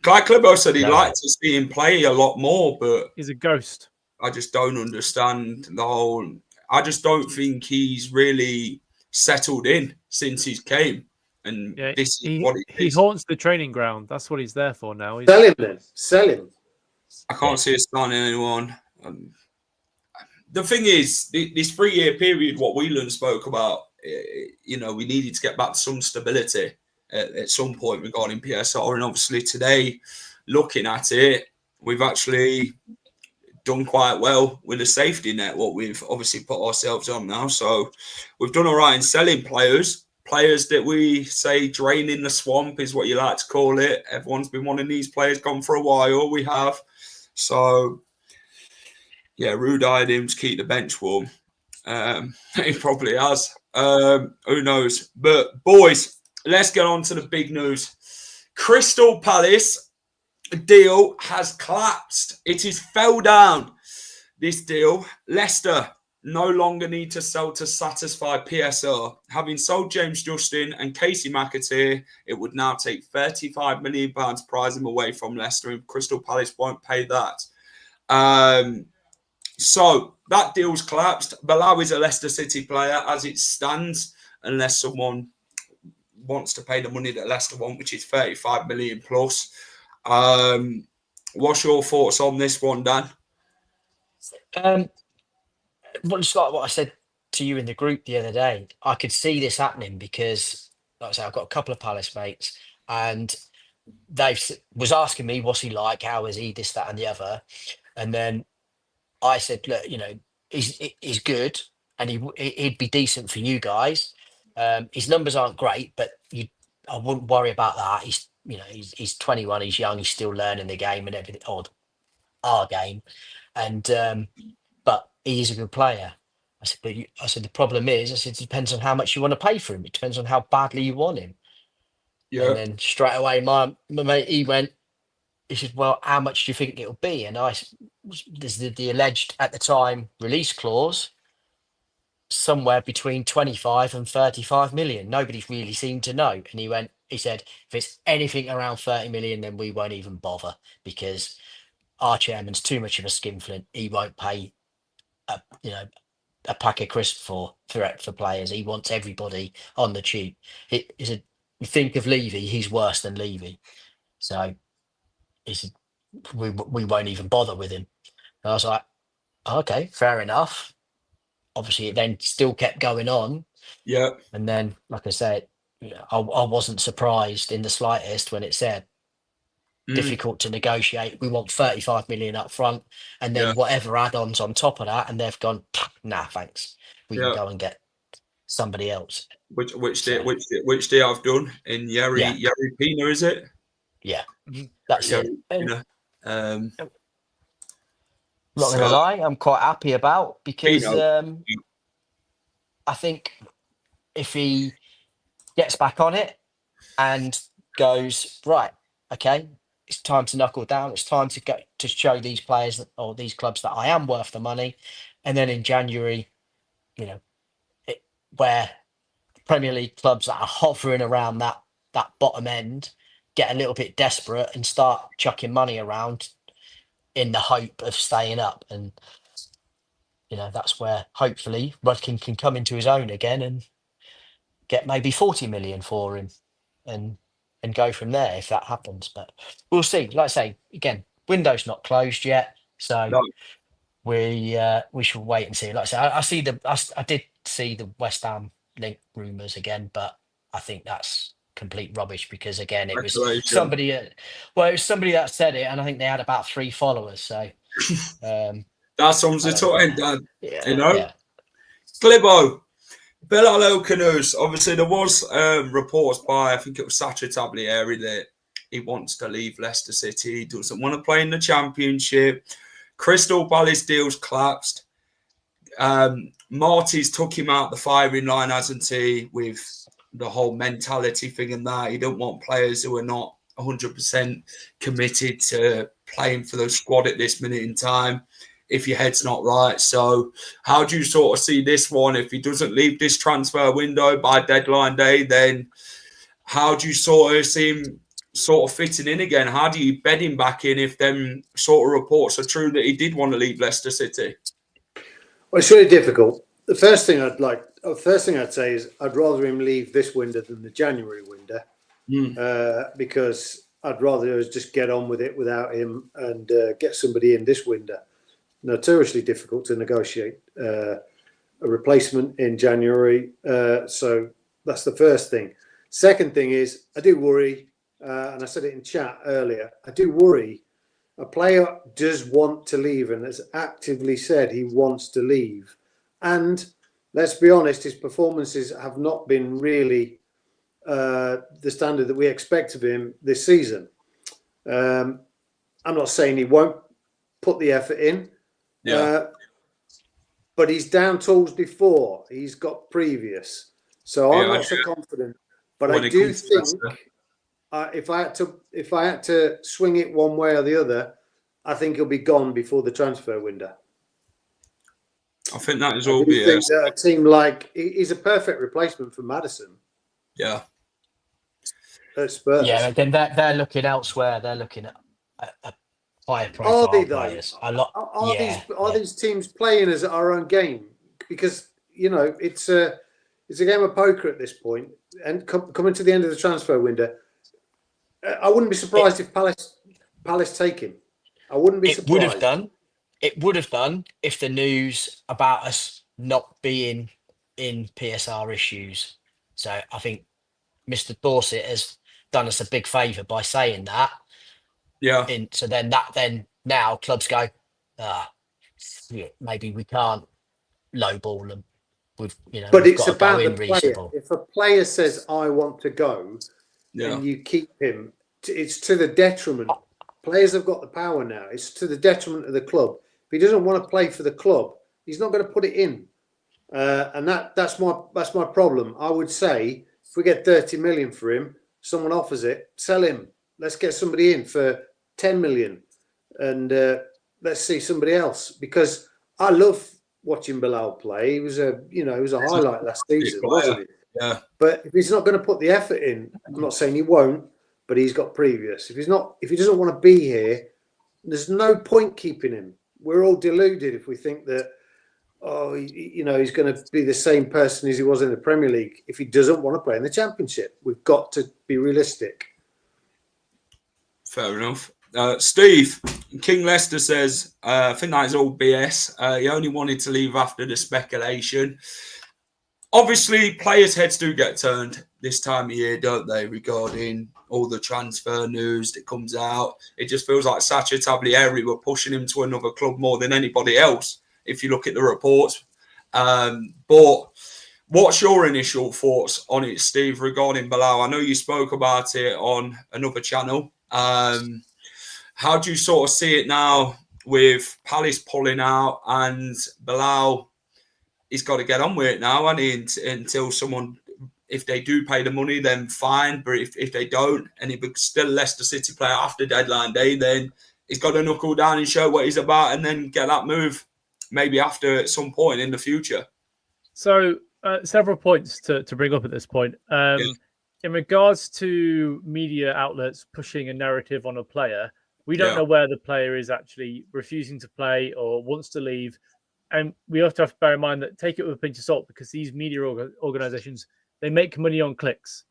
Clyde Clibo said he'd like to see him play a lot more, but he's a ghost. I just don't understand the whole. I just don't think he's really settled in since he's came. And this is what he haunts the training ground. That's what he's there for now. Sell him then. Sell him. I can't see us signing anyone. The thing is, this 3-year period, what Whelan spoke about, we needed to get back to some stability at some point regarding PSR. And obviously today, looking at it, we've actually done quite well with the safety net, what we've obviously put ourselves on now. So we've done all right in selling players that we say draining the swamp is what you like to call it. Everyone's been wanting these players gone for a while. We have. So... yeah, Rude eyed him to keep the bench warm. He probably has. Who knows? But boys, let's get on to the big news. Crystal Palace deal has collapsed. It is fell down. This deal, Leicester no longer need to sell to satisfy PSR. Having sold James Justin and Casey McAteer, it would now take £35 million to prize him away from Leicester, and Crystal Palace won't pay that. So that deal's collapsed. Bilal is a Leicester City player as it stands, unless someone wants to pay the money that Leicester want, which is 35 million plus. What's your thoughts on this one, Dan? Well, it's like what I said to you in the group the other day. I could see this happening because, like I say, I've got a couple of Palace mates, and they was asking me, what's he like? How is he? This, that, and the other. And then I said, look, he's good, and he'd be decent for you guys. His numbers aren't great, but I wouldn't worry about that. He's 21, he's young, he's still learning the game and everything, or our game, and but he's a good player. I said, the problem is, it depends on how much you want to pay for him. It depends on how badly you want him. Yeah. And then straight away, my mate, he said, well, how much do you think it'll be? And there's the alleged, at the time, release clause, somewhere between 25 and 35 million. Nobody's really seemed to know. And he said, if it's anything around 30 million, then we won't even bother, because our chairman's too much of a skinflint. He won't pay a a pack of crisps for players. He wants everybody on the cheap. You think of Levy, he's worse than Levy. So we won't even bother with him. And I was like, okay, fair enough. Obviously, it then still kept going on. Yeah. And then, like I said, I wasn't surprised in the slightest when it said difficult to negotiate. We want 35 million up front, and then whatever add-ons on top of that. And they've gone, nah, thanks. We can go and get somebody else. Which they have done in Yeri Pina, is it? Yeah, that's it. Not So- gonna lie, I'm quite happy about, because Pino. I think if he gets back on it and goes, right, okay, it's time to knuckle down. It's time to go to show these players or these clubs that I am worth the money. And then in January, where Premier League clubs that are hovering around that bottom end get a little bit desperate and start chucking money around in the hope of staying up. And that's where hopefully Rudkin can come into his own again and get maybe 40 million for him and go from there if that happens. But we'll see. Like I say, again, window's not closed yet, so No. we should wait and see. Like I say, I did see the West Ham link rumours again, but I think that's complete rubbish, because again, it was somebody it was somebody that said it, and I think they had about 3 followers. So that sums it up, Dan. Yeah. Glibbo, Bilal Khannouss. Obviously, there was reports by, I think it was Sacha Tablieri, that he wants to leave Leicester City. He doesn't want to play in the Championship. Crystal Palace deal's collapsed. Marty's took him out the firing line, hasn't he, with the whole mentality thing and that. You don't want players who are not 100% committed to playing for the squad at this minute in time if your head's not right. So how do you sort of see this one? If he doesn't leave this transfer window by deadline day, then how do you sort of see him sort of fitting in again? How do you bed him back in if them sort of reports are true that he did want to leave Leicester City? Well, it's really difficult. The first thing I'd say is I'd rather him leave this window than the January window, because I'd rather just get on with it without him and get somebody in this window. Notoriously difficult to negotiate a replacement in January. So that's the first thing. Second thing is I do worry, and I said it in chat earlier, I do worry a player does want to leave and has actively said he wants to leave. And let's be honest, his performances have not been really the standard that we expect of him this season. I'm not saying he won't put the effort in, but he's down tools before. He's got previous. So I'm not so confident. But I do think if I had to swing it one way or the other, I think he'll be gone before the transfer window. I think that is I obvious. think that a team like he's a perfect replacement for Maddison. Yeah. At Spurs. Yeah, then they're looking elsewhere. They're looking at a higher profile players. Are these teams playing as our own game? Because it's a game of poker at this point, and coming to the end of the transfer window, I wouldn't be surprised if Palace take him. I wouldn't be surprised. It would have done if the news about us not being in PSR issues. So I think Mr. Dorset has done us a big favour by saying that. Yeah. So then now clubs go, maybe we can't lowball them. But it's about the player. Reasonable. If a player says, I want to go, and you keep him, it's to the detriment. Players have got the power now. It's to the detriment of the club. If he doesn't want to play for the club, he's not going to put it in. And that's my problem. I would say if we get 30 million for him, someone offers it, sell him. Let's get somebody in for 10 million, and let's see somebody else. Because I love watching Bilal play. He was a highlight last season, wasn't he? Yeah. But if he's not going to put the effort in, I'm not saying he won't, but he's got previous. If he doesn't want to be here, there's no point keeping him. We're all deluded if we think that he's going to be the same person as he was in the Premier League if he doesn't want to play in the Championship. We've got to be realistic. Fair enough. Steve, King Leicester says, I think that is all BS. He only wanted to leave after the speculation. Obviously, players' heads do get turned this time of year, don't they, regarding all the transfer news that comes out. It just feels like Sacha Tagliari were pushing him to another club more than anybody else, if you look at the reports. But what's your initial thoughts on it, Steve, regarding Bilal? I know you spoke about it on another channel. How do you sort of see it now with Palace pulling out and Bilal? He's got to get on with it now, and until someone, if they do pay the money, then fine. But if they don't, and he's still a Leicester City player after deadline day, then he's got to knuckle down and show what he's about, and then get that move maybe after at some point in the future. So several points to bring up at this point. In regards to media outlets pushing a narrative on a player, we don't know where the player is actually refusing to play or wants to leave. And we have to bear in mind that take it with a pinch of salt, because these media organizations, they make money on clicks.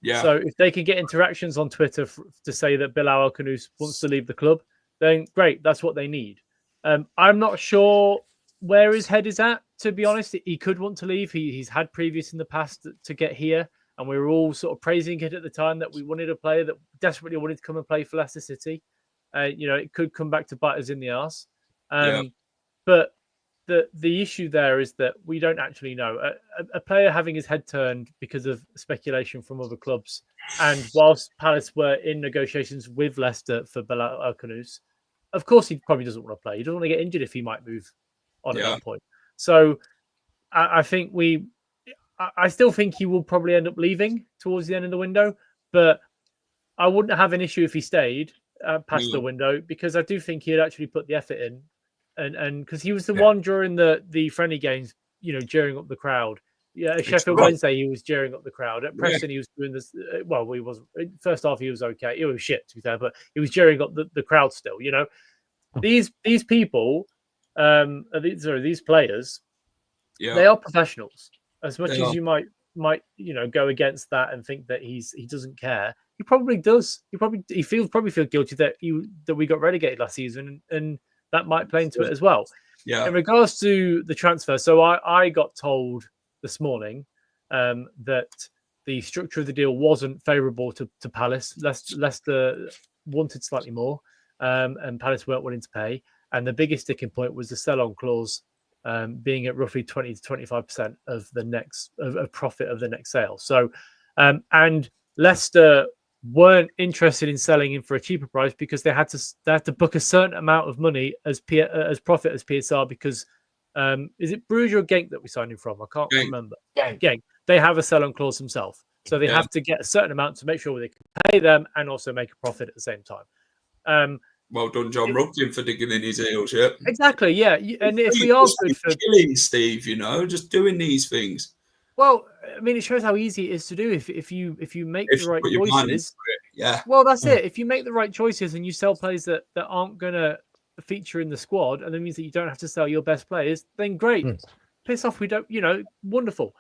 Yeah. So if they can get interactions on Twitter to say that Bilal Khannouss wants to leave the club, then great, that's what they need. I'm not sure where his head is at, to be honest. He could want to leave. He's had previous in the past to get here, and we were all sort of praising it at the time that we wanted a player that desperately wanted to come and play for Leicester City. It could come back to bite us in the arse. But the issue there is that we don't actually know. A player having his head turned because of speculation from other clubs, and whilst Palace were in negotiations with Leicester for Bilal Khannouss, of course he probably doesn't want to play. He doesn't want to get injured if he might move on at that point. So I think I still think he will probably end up leaving towards the end of the window, but I wouldn't have an issue if he stayed past the window, because I do think he'd actually put the effort in. And because he was the one during the friendly games, cheering up the crowd. Yeah, at Sheffield Wednesday, he was cheering up the crowd. At Preston, he was doing this. Well, he wasn't. First half, he was okay. It was shit, to be fair, but he was cheering up the crowd still. These people, these players, they are professionals. As much as you might go against that and think that he doesn't care, he probably does. He probably feel guilty that we got relegated last season, and that might play into it as well. Yeah. In regards to the transfer, so I got told this morning that the structure of the deal wasn't favourable to Palace. Leicester wanted slightly more, and Palace weren't willing to pay. And the biggest sticking point was the sell-on clause being at roughly 20 to 25% of the next of profit of the next sale. So, and Leicester weren't interested in selling him for a cheaper price because they had to book a certain amount of money as profit as PSR, because is it Bruges or Genk that we signed him from? I can't remember. Genk. They have a sell-on clause themselves, so they have to get a certain amount to make sure they can pay them and also make a profit at the same time. Well done, John Rugden, for digging in his heels. Yeah, exactly. Yeah, and if we are good for killing Steve, just doing these things. Well, I mean, it shows how easy it is to do if you make the right choices. Yeah. Well, that's it. If you make the right choices and you sell players that aren't going to feature in the squad, and that means that you don't have to sell your best players, then great. Piss off. We don't, wonderful.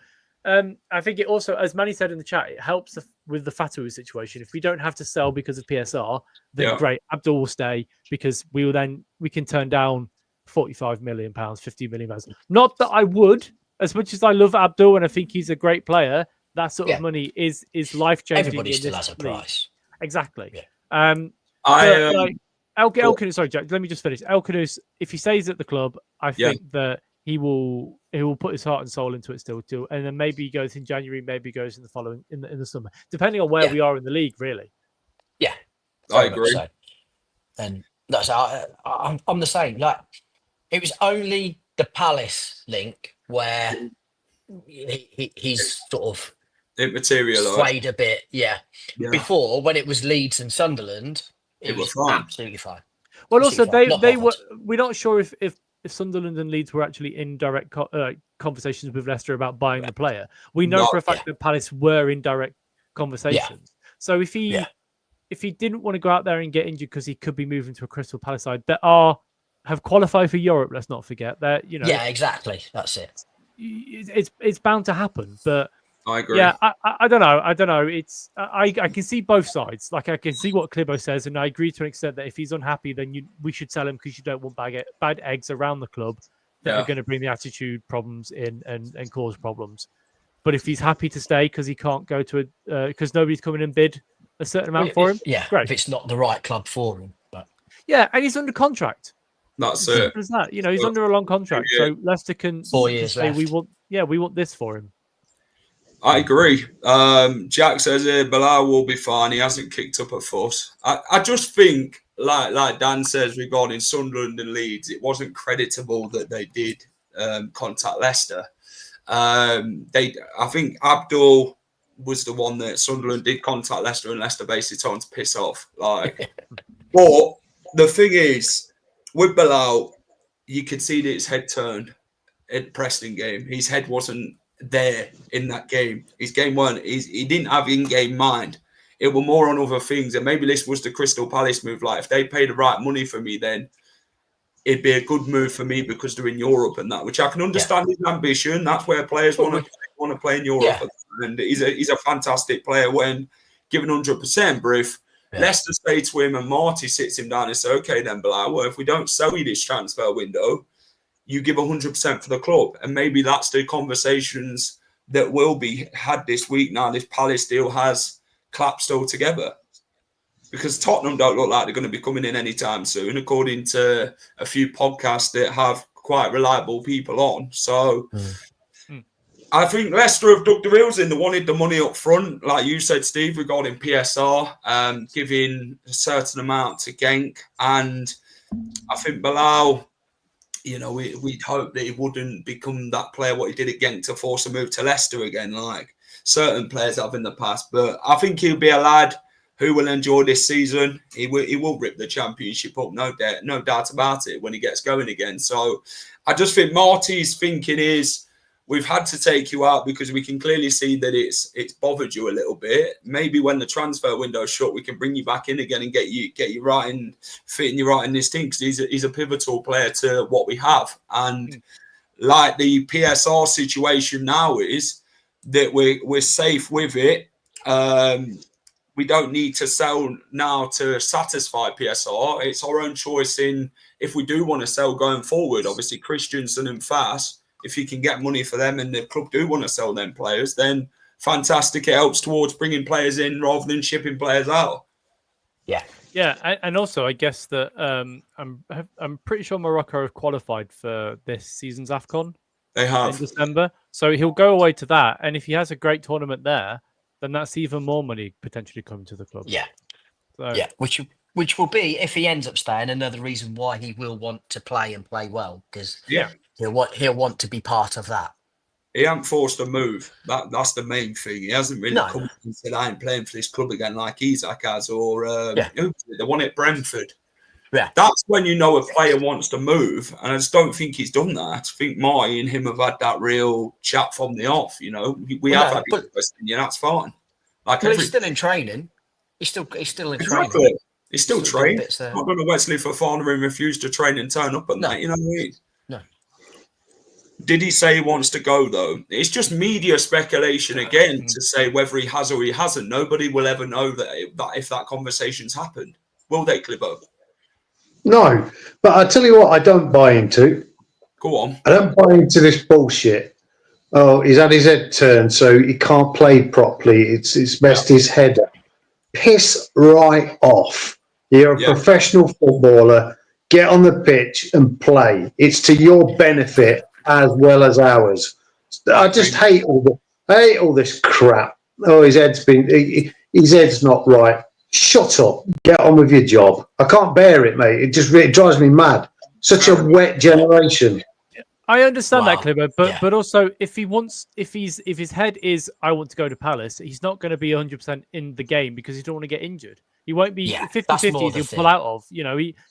I think it also, as Manny said in the chat, it helps with the Fatou situation. If we don't have to sell because of PSR, then great. Abdul will stay, because we can turn down £45 million, £50 million. Not that I would. As much as I love Abdul and I think he's a great player, that sort of money is life-changing. Everybody still has a price. Exactly. Yeah. Khannouss, sorry, Jack, let me just finish. Khannouss, if he stays at the club, I think that he will put his heart and soul into it still, and then maybe he goes in January, maybe he goes in the following in the summer, depending on where we are in the league, really. Yeah, I agree. So. And that's I'm the same. Like, it was only the Palace link where he's sort of immaterialised, swayed a bit. Yeah. Before, when it was Leeds and Sunderland, it was fine. Absolutely fine. Well, absolutely also they were. We're not sure if Sunderland and Leeds were actually in direct conversations with Leicester about buying the player. We know for a fact that Palace were in direct conversations. Yeah. So if he didn't want to go out there and get injured because he could be moving to a Crystal Palace side that are have qualified for Europe. Let's not forget that. Yeah, exactly. That's it. It's bound to happen, but I agree. yeah, I don't know. It's I can see both sides. Like I can see what Clibo says, and I agree to an extent that if he's unhappy, then we should sell him because you don't want bad eggs around the club that are going to bring the attitude problems in and cause problems. But if he's happy to stay because he can't go to because nobody's coming and bid a certain amount for him, great. If it's not the right club for him, but yeah, and he's under contract. That's it. As that, he's under a long contract, so Leicester can 4 years say left. we want this for him. I agree. Jack says here, Bilal will be fine. He hasn't kicked up a fuss. I just think, like Dan says regarding Sunderland and Leeds, it wasn't creditable that they did contact Leicester. I think Abdul was the one that Sunderland did contact Leicester, and Leicester basically told him to piss off. But the thing is, with Bilal, you could see that his head turned in the Preston game. His head wasn't there in that game. His game weren't. He didn't have in-game mind. It were more on other things, and maybe this was the Crystal Palace move. Like if they pay the right money for me, then it'd be a good move for me because they're in Europe and that, which I can understand his ambition. That's where players want to play in Europe, and he's a fantastic player when given 100%. But if Leicester say to him and Marty sits him down and say, "Okay, then Bilal, well, if we don't sell you this transfer window, you give 100% for the club," and maybe that's the conversations that will be had this week. Now this Palace deal has collapsed altogether. Because Tottenham don't look like they're going to be coming in anytime soon, according to a few podcasts that have quite reliable people on. So I think Leicester have dug the heels in. They wanted the money up front, like you said, Steve, regarding PSR, giving a certain amount to Genk. And I think Bilal, we'd hope that he wouldn't become that player, what he did at Genk, to force a move to Leicester again, like certain players have in the past. But I think he'll be a lad who will enjoy this season. He will rip the Championship up, no doubt about it, when he gets going again. So I just think Marty's thinking is, we've had to take you out because we can clearly see that it's bothered you a little bit. Maybe when the transfer window is shut, we can bring you back in again and get you right and fitting you right in this team, because he's a pivotal player to what we have. And like the PSR situation now is that we're safe with it. We don't need to sell now to satisfy PSR. It's our own choice in if we do want to sell going forward. Obviously, Kristiansen and Fass, if you can get money for them and the club do want to sell them players, then fantastic. It helps towards bringing players in rather than shipping players out. Yeah, and also I guess that I'm pretty sure Morocco have qualified for this season's AFCON. They have in December, so he'll go away to that, and if he has a great tournament there, then that's even more money potentially coming to the club. Which will be, if he ends up staying, another reason why he will want to play and play well, because he'll want to be part of that. He hasn't forced a move. That's the main thing. He hasn't really come and said, "I ain't playing for this club again," like Isaac has, or the one at Brentford. Yeah, that's when you know a player wants to move, and I just don't think he's done that. I think Marty and him have had that real chat from the off. We have had questions. That's fine. He's still in training. He's still in training. He's still training. Not going to Wesley Fofana and refuse to train and turn up on that. You know what I mean? No. Did he say he wants to go though? It's just media speculation again to say whether he has or he hasn't. Nobody will ever know that if that conversation's happened. Will they, Clippo? No, but I tell you what, I don't buy into. Go on. I don't buy into this bullshit. Oh, he's had his head turned, so he can't play properly. It's messed his head up. Piss right off. You're a professional footballer. Get on the pitch and play. It's to your benefit as well as ours. I just hate all this crap. Oh, his head's not right. Shut up. Get on with your job. I can't bear it, mate. It drives me mad. Such a wet generation. I understand that, Clipper, but also if his head is I want to go to Palace, he's not going to be 100% in the game because he don't want to get injured. He won't be 50-50 as he'll pull out of.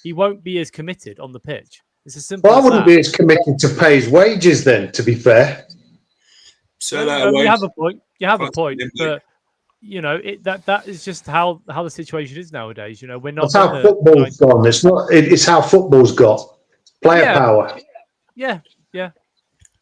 He won't be as committed on the pitch. It's as simple. Well, I wouldn't be as committed to pay his wages then, to be fair. So you have a point. You have a point, but that is just how the situation is nowadays. We're not. That's how football's gone. It's how football's got. Player power. Yeah.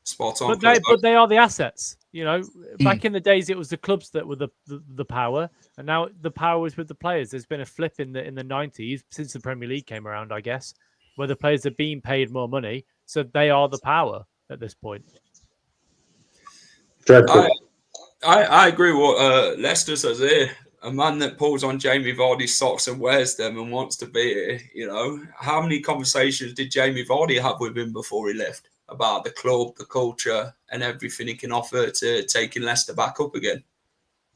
Spot on. But they are the assets. You know, back in the days, it was the clubs that were the power, and now the power is with the players. There's been a flip in the 90s since the Premier League came around, I guess, where the players are being paid more money, so they are the power at this point. Dreadful. I agree with what Leicester says here. A man that pulls on Jamie Vardy's socks and wears them and wants to be here. You know, how many conversations did Jamie Vardy have with him before he left about the club, the culture, and everything he can offer to taking Leicester back up again?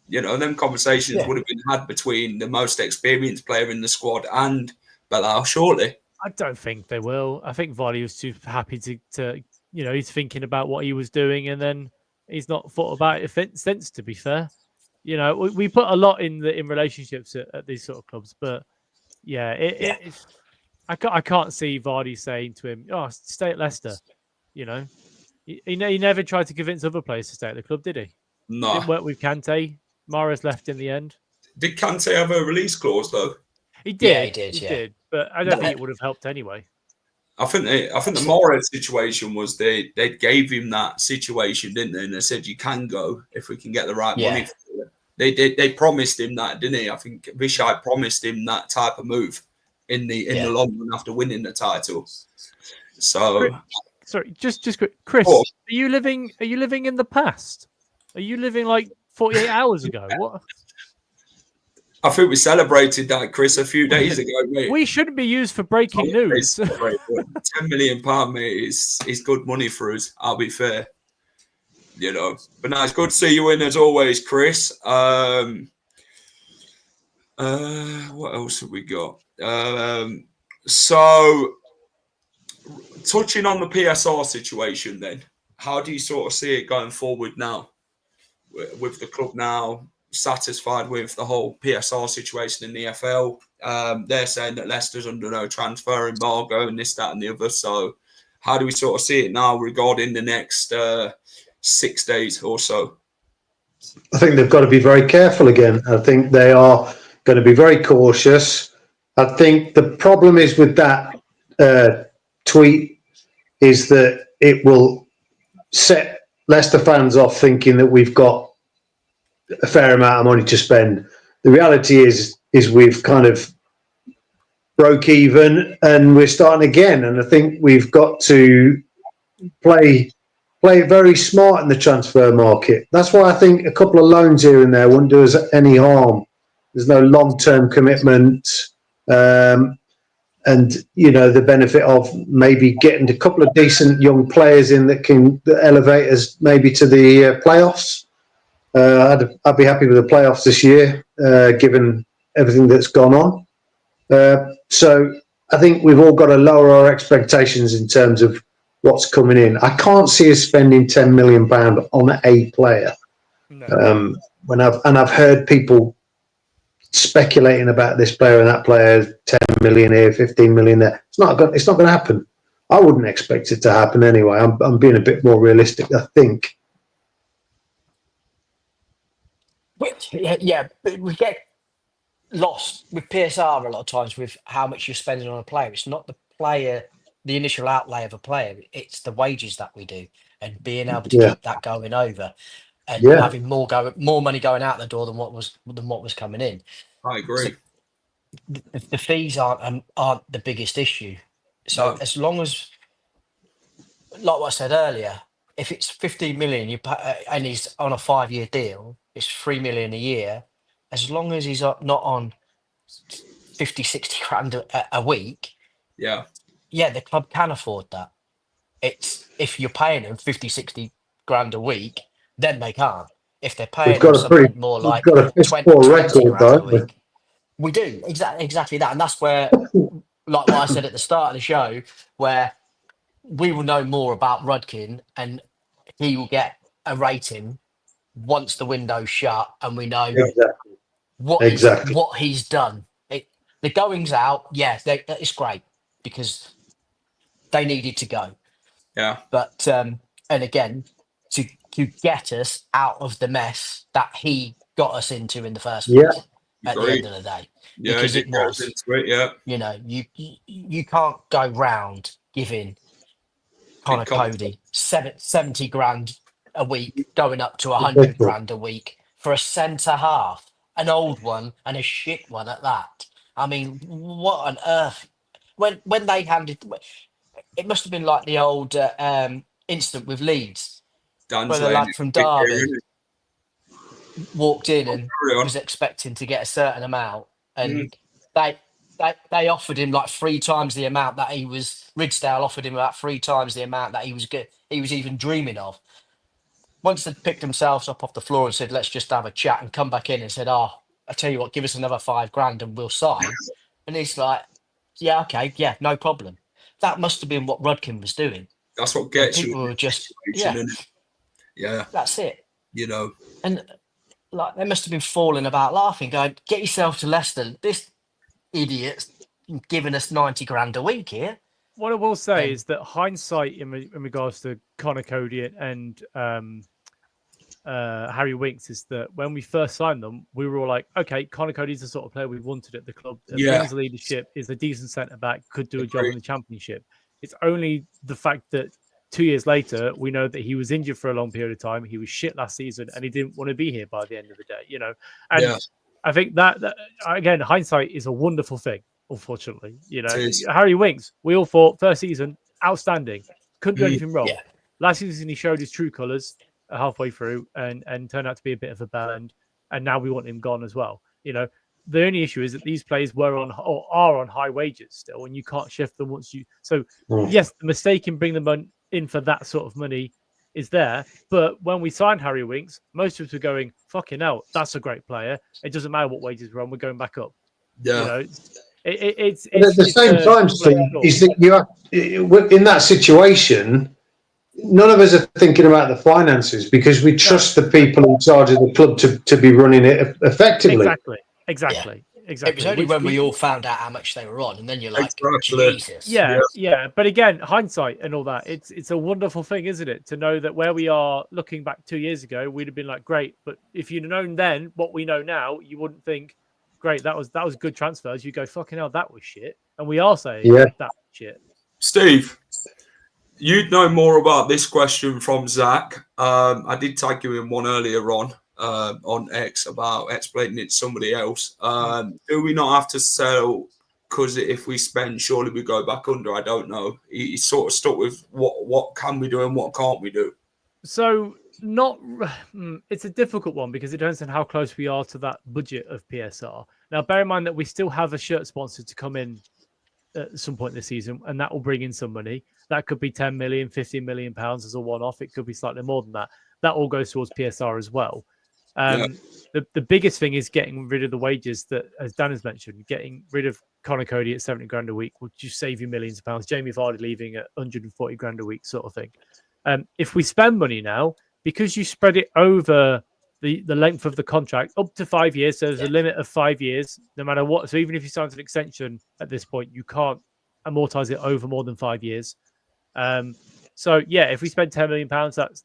You know, them conversations would have been had between the most experienced player in the squad and Bilal, surely. I don't think they will. I think Vardy was too happy to you know, he's thinking about what he was doing, and then he's not thought about it since, to be fair. You know, we put a lot in relationships at these sort of clubs, but it's I can't see Vardy saying to him, "Oh, stay at Leicester." You know, he never tried to convince other players to stay at the club, did he? No. Didn't work with Kante. Mahrez left in the end. Did Kante have a release clause though? He did. Yeah, he did. But I don't think it would have helped anyway. I think the Mahrez situation was they gave him that situation, didn't they? And they said you can go if we can get the right money for it. They promised him that, didn't he? I think Vishai promised him that type of move in the long run after winning the title. So sorry, just quick. Chris, are you living in the past? Are you living like 48 hours ago? What? I think we celebrated that, Chris, a few days ago, mate. We shouldn't be used for breaking news. £10 million, mate, is good money for us. I'll be fair. You know, but no, it's good to see you in as always, Chris. What else have we got? So, touching on the PSR situation, then, how do you sort of see it going forward now with the club now? Satisfied with the whole PSR situation in the FL. They're saying that Leicester's under no transfer embargo and this, that, and the other. So, how do we sort of see it now regarding the next 6 days or so? I think they've got to be very careful again. I think they are going to be very cautious. I think the problem is with that tweet is that it will set Leicester fans off thinking that we've got a fair amount of money to spend. The reality is we've kind of broke even and we're starting again. And I think we've got to play very smart in the transfer market. That's why I think a couple of loans here and there wouldn't do us any harm. There's no long-term commitment. And, you know, the benefit of maybe getting a couple of decent young players in that can elevate us maybe to the playoffs. I'd be happy with the playoffs this year, given everything that's gone on. So I think we've all got to lower our expectations in terms of what's coming in. I can't see us spending £10 million on a player. No. I've heard people speculating about this player and that player, 10 million here, 15 million there. It's not going to happen. I wouldn't expect it to happen anyway. I'm being a bit more realistic, I think. Yeah, but we get lost with PSR a lot of times with how much you're spending on a player. It's not the player, the initial outlay of a player. It's the wages that we do and being able to keep that going over and having more money going out the door than what was coming in. I agree. So the fees aren't the biggest issue. So as long as, like what I said earlier, if it's 15 million you pay, and he's on a 5-year deal, it's 3 million a year. As long as he's not on 50, 60 grand a week, the club can afford that. It's if you're paying them 50, 60 grand a week, then they can't. If they're paying them something more like 20 grand a week, we do exactly that, and that's where, like what I said at the start of the show, where we will know more about Rudkin and he will get a rating once the window's shut and we know what he's done. The goings out, it's great because they needed to go. Yeah. But and again, to get us out of the mess that he got us into in the first place at the end of the day. Yeah, because it was. you know, you can't go round giving Connor Cody 70 grand a week, going up to 100 grand a week for a centre half, an old one and a shit one at that. I mean, what on earth? When they handed, it must have been like the old incident with Leeds, where the lad from Derby walked in and was expecting to get a certain amount, and they offered him like 3 times the amount that he was. Ridsdale offered him about 3 times the amount that he was even dreaming of. Once they'd picked themselves up off the floor and said, "Let's just have a chat," and come back in and said, "Oh, I tell you what, give us another 5 grand and we'll sign," and he's like, "Yeah, okay, yeah, no problem." That must have been what Rudkin was doing. That's what gets people you. Were just yeah, that's it. You know, and like they must have been falling about laughing, going, "Get yourself to Leicester. This idiot's giving us 90 grand a week here." What I will say is that hindsight in regards to Connor Cody and Harry Winks is that when we first signed them, we were all like, okay, Connor Cody's the sort of player we wanted at the club. Brings leadership, is a decent centre-back, could do a job in the Championship. It's only the fact that 2 years later, we know that he was injured for a long period of time. He was shit last season and he didn't want to be here by the end of the day, you know. And I think that again, hindsight is a wonderful thing, unfortunately. You know, Harry Winks, we all thought first season, outstanding. Couldn't do anything wrong. Last season, he showed his true colours halfway through and turned out to be a bit of a bell end. And now we want him gone as well. You know, the only issue is that these players are on high wages still, and you can't shift them once you. So, yes, the mistake in bringing them in for that sort of money is there. But when we signed Harry Winks, most of us were going, fucking hell, that's a great player. It doesn't matter what wages we're on, we're going back up. Yeah. You know, it's at the same time, Steve, is that you have, in that situation, none of us are thinking about the finances because we trust the people in charge of the club to be running it effectively. Exactly. It was only when we all found out how much they were on, and then you're like, Jesus. Yeah. But again, hindsight and all that, it's a wonderful thing, isn't it? To know that where we are looking back 2 years ago, we'd have been like, great. But if you'd known then what we know now, you wouldn't think, great, that was good transfers. You go, fucking hell, that was shit. And we are saying that was shit. Steve, you'd know more about this question from Zach. I did tag you in one earlier on X about explaining it to somebody else. Do we not have to sell because if we spend, surely we go back under? I don't know. He's sort of stuck with what can we do and what can't we do. So it's a difficult one because it depends on how close we are to that budget of PSR. Now, bear in mind that we still have a shirt sponsor to come in at some point this season, and that will bring in some money. That could be 10 million, 15 million pounds as a one-off. It could be slightly more than that. That all goes towards PSR as well. The biggest thing is getting rid of the wages that, as Dan has mentioned, getting rid of Connor Cody at 70 grand a week would just save you millions of pounds. Jamie Vardy leaving at 140 grand a week sort of thing. If we spend money now, because you spread it over the length of the contract up to 5 years, so there's a limit of 5 years, no matter what. So even if you sign an extension at this point, you can't amortize it over more than 5 years. If we spend £10 million,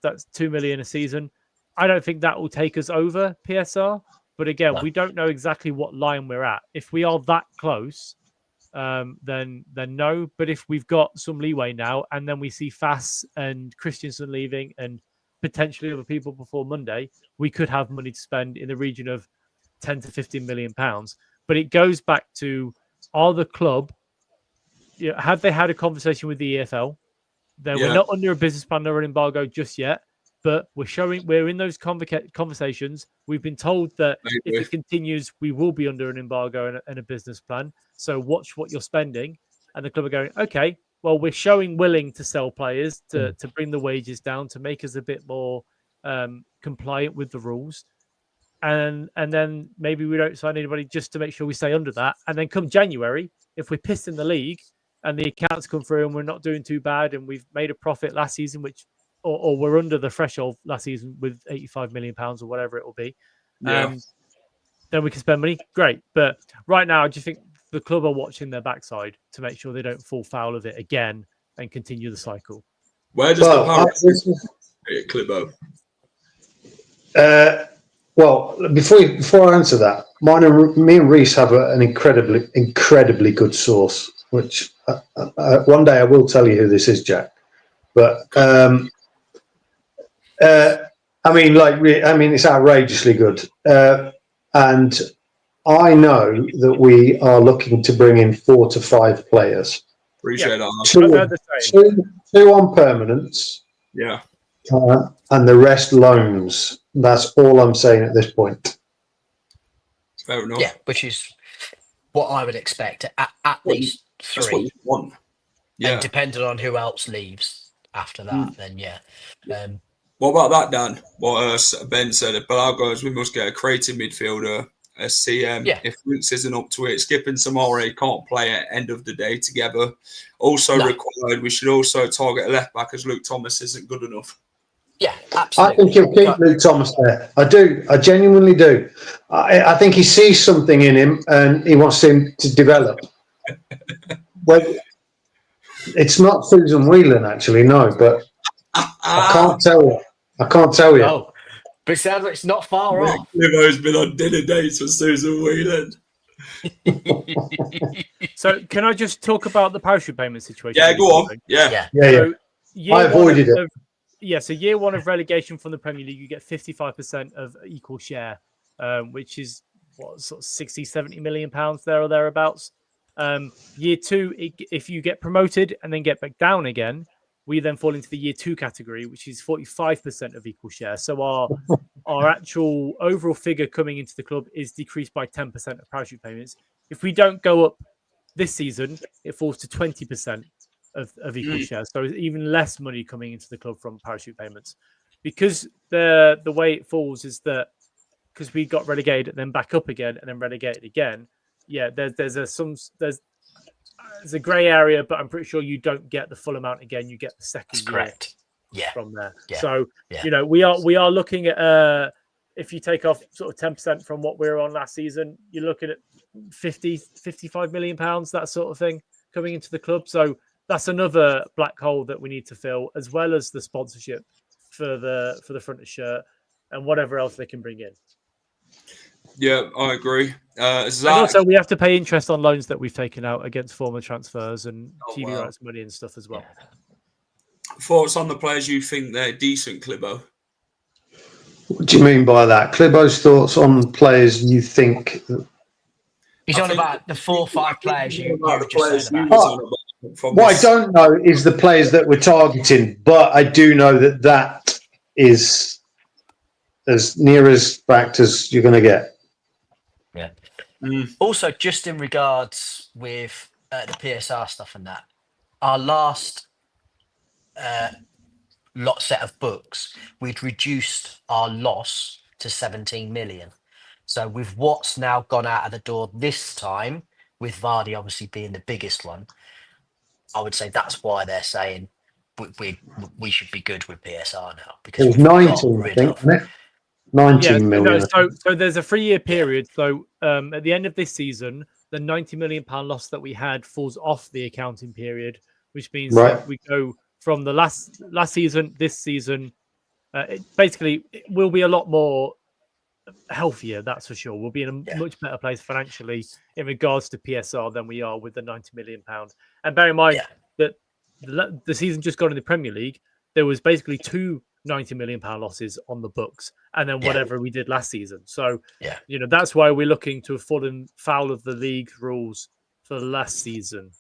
that's 2 million a season. I don't think that will take us over PSR. But again, we don't know exactly what line we're at. If we are that close, then no. But if we've got some leeway now, and then we see Fass and Kristiansen leaving and potentially other people before Monday, we could have money to spend in the region of 10 to 15 million pounds. But it goes back to, are the club, have they had a conversation with the EFL? We're not under a business plan or an embargo just yet, but we're in those conversations. We've been told that if it continues, we will be under an embargo and a business plan. So watch what you're spending. And the club are going, okay, well, we're showing willing to sell players to bring the wages down, to make us a bit more compliant with the rules. And then maybe we don't sign anybody just to make sure we stay under that. And then come January, if we're pissed in the league and the accounts come through and we're not doing too bad and we've made a profit last season, or we're under the threshold last season with £85 million or whatever it will be, then we can spend money. Great. But right now, I just think the club are watching their backside to make sure they don't fall foul of it again and continue the cycle. Where does the Clibo? Well, before I answer that, me and Reese have an incredibly good source, which one day I will tell you who this is, Jack. But it's outrageously good, and I know that we are looking to bring in 4 to 5 players. Appreciate that. Two on permanence. Yeah. And the rest loans. That's all I'm saying at this point. Fair enough. Yeah, which is what I would expect at least 3. That's what you want. Yeah. And depending on who else leaves after that, then yeah. What about that, Dan? What Ben said, if Bilal goes, we must get a creative midfielder, a CM. Yeah. If Roots isn't up to it, Skip and Samori can't play at end of the day together. Also required, we should also target a left back as Luke Thomas isn't good enough. Yeah, absolutely. I think he'll keep Luke Thomas there. I do. I genuinely do. I think he sees something in him and he wants him to develop. Well, it's not Susan Whelan, actually, no, but I can't tell you. No, but it sounds like it's not far off. Clivo's been on dinner dates with Susan Whelan. So can I just talk about the parachute payment situation? Yeah, go on. Yeah. So I avoided it. So year 1 of relegation from the Premier League, you get 55% of equal share, which is sort of 60, 70 million pounds there or thereabouts. Year 2, if you get promoted and then get back down again, we then fall into the year 2 category, which is 45% of equal share. So our actual overall figure coming into the club is decreased by 10% of parachute payments. If we don't go up this season, it falls to 20% of equal share. So even less money coming into the club from parachute payments. Because the way it falls is that because we got relegated and then back up again and then relegated again, there's a grey area, but I'm pretty sure you don't get the full amount again. You get the second year from there. Yeah. So we are looking at if you take off sort of 10% from what we were on last season, you're looking at 55 million pounds, that sort of thing coming into the club. So that's another black hole that we need to fill, as well as the sponsorship for the front of shirt and whatever else they can bring in. Yeah, I agree. And also, we have to pay interest on loans that we've taken out against former transfers and TV rights money and stuff as well. Thoughts on the players you think they're decent, Clibo? What do you mean by that? Clibo's thoughts on players you think? He's on about the 4 or 5 players you were just saying about. What I don't know is the players that we're targeting, but I do know that is as near as fact as you're going to get. Yeah. Also, just in regards with the PSR stuff and that, our last set of books, we'd reduced our loss to 17 million. So with what's now gone out of the door this time, with Vardy obviously being the biggest one, I would say that's why they're saying we should be good with PSR now, because it was 19, I think, wasn't it? 19 million. So there's a 3-year period. So at the end of this season, the 90 million pound loss that we had falls off the accounting period, which means that we go from the last season, this season. It will be a lot more healthier, that's for sure. We'll be in a much better place financially in regards to PSR than we are with the 90 million pound. And bear in mind that the season just gone in the Premier League, there was basically 2 90 million pound losses on the books, and then whatever we did last season. So that's why we're looking to have fallen foul of the league rules for the last season,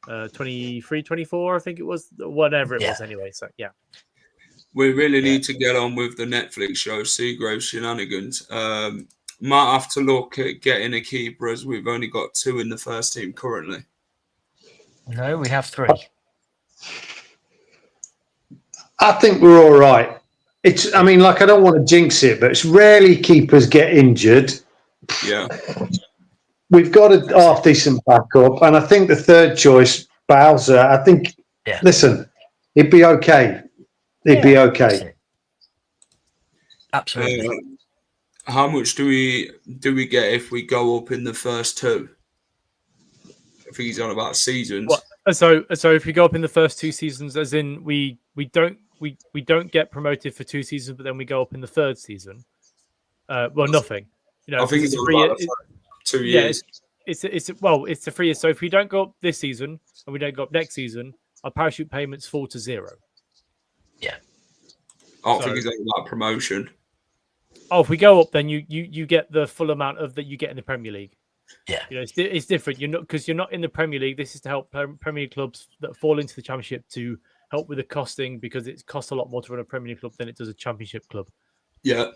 23-24, I think it was, whatever it was anyway. So we really need to get on with the Netflix show Seagrove Shenanigans. Might have to look at getting a keeper, as we've only got 2 in the first team currently. No, we have 3. I think we're all right. I don't want to jinx it, but it's rarely keepers get injured. Yeah. We've got a half decent backup, and I think the third choice, Bowser, I think, listen, it'd be okay. It'd be okay. Absolutely. How much do we get if we go up in the first 2? I think he's on about seasons. So if we go up in the first 2 seasons, as in we don't get promoted for 2 seasons, but then we go up in the 3rd season. Nothing. I think it's about 2 years. it's a 3 years. So if we don't go up this season and we don't go up next season, our parachute payments fall to 0. Yeah. I think it's like promotion. Oh, if we go up, then you get the full amount of that you get in the Premier League. Yeah. It's different. You're not in the Premier League. This is to help Premier League clubs that fall into the Championship to help with the costing, because it costs a lot more to run a Premier League club than it does a Championship club. Yeah,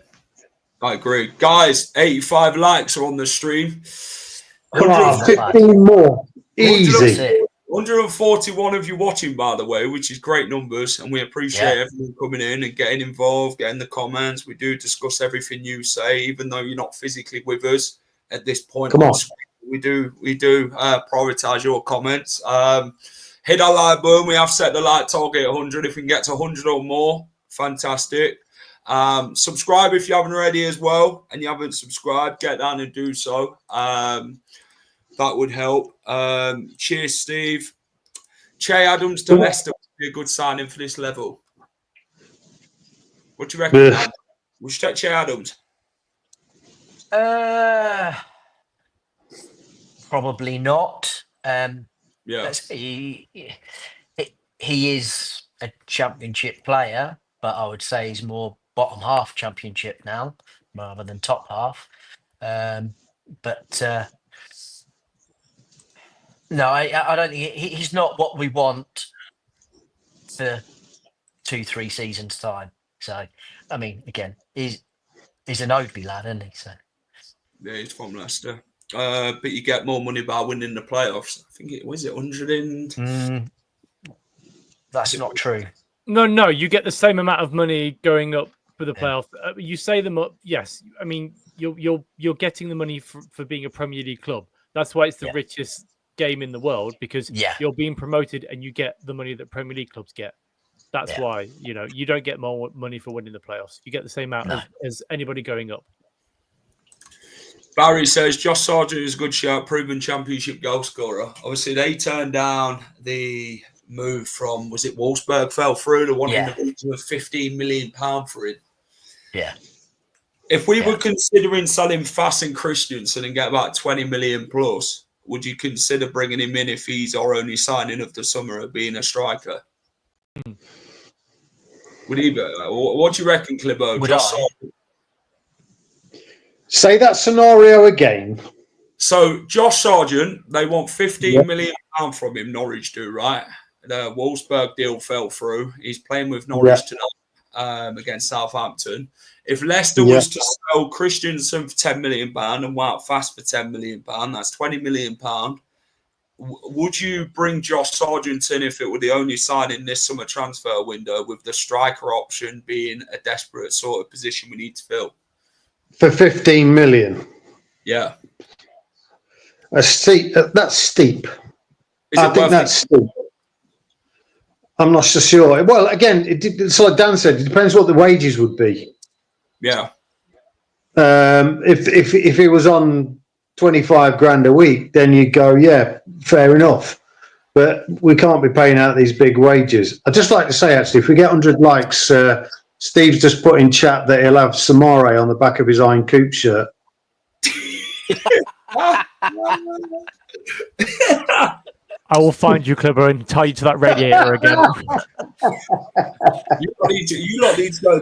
I agree. Guys, 85 likes are on the stream. Come on, 15 more. Easy. 141 of you watching, by the way, which is great numbers, and we appreciate everyone coming in and getting involved, getting the comments. We do discuss everything you say, even though you're not physically with us at this point. Come on. We do prioritize your comments. Hit that like button. We have set the like target at 100. If we can get to 100 or more, fantastic. Subscribe if you haven't already as well, and you haven't subscribed, get down and do so. That would help. Cheers, Steve. Che Adams to Leicester would be a good signing for this level. What do you reckon, Dan? Would you take Che Adams? Probably not. Yeah. He is a Championship player, but I would say he's more bottom half Championship now rather than top half. No, I don't think he's not what we want for 2-3 seasons time. So, I mean, again, he's an Oadby lad, isn't he? So, yeah, he's from Leicester. But you get more money by winning the playoffs. I think it was 100 and. That's not true. No, you get the same amount of money going up for the playoffs. You say them up, yes. I mean, you're getting the money for being a Premier League club. That's why it's the richest game in the world, because you're being promoted and you get the money that Premier League clubs get. That's why you don't get more money for winning the playoffs. You get the same amount as anybody going up. Barry says Josh Sargent is a good shout, proven Championship goal scorer. Obviously, they turned down the move from, was it Wolfsburg fell through to wanting to 15 million pound for it. Yeah. If we were considering selling Fass and Kristiansen and get about 20 million plus, would you consider bringing him in if he's our only signing of the summer of being a striker? Would he be? What do you reckon, Clibbo? Say that scenario again. So Josh Sargent, they want 15 million pound from him. Norwich do, right? The Wolfsburg deal fell through. He's playing with Norwich tonight against Southampton. If Leicester was to sell Kristiansen for £10 million and Wout Fast for £10 million, that's £20 million. Would you bring Josh Sargent in if it were the only signing this summer transfer window, with the striker option being a desperate sort of position we need to fill? For 15 million. Yeah. That's steep. I think that's steep. I'm not so sure. Well, again, it's like Dan said, it depends what the wages would be. Yeah. If it was on 25 grand a week, then you'd go, yeah, fair enough. But we can't be paying out these big wages. I'd just like to say, actually, if we get 100 likes, Steve's just put in chat that he'll have Samare on the back of his Iron Coop shirt. I will find you, Clipper, and tie you to that radiator again. You lot need to go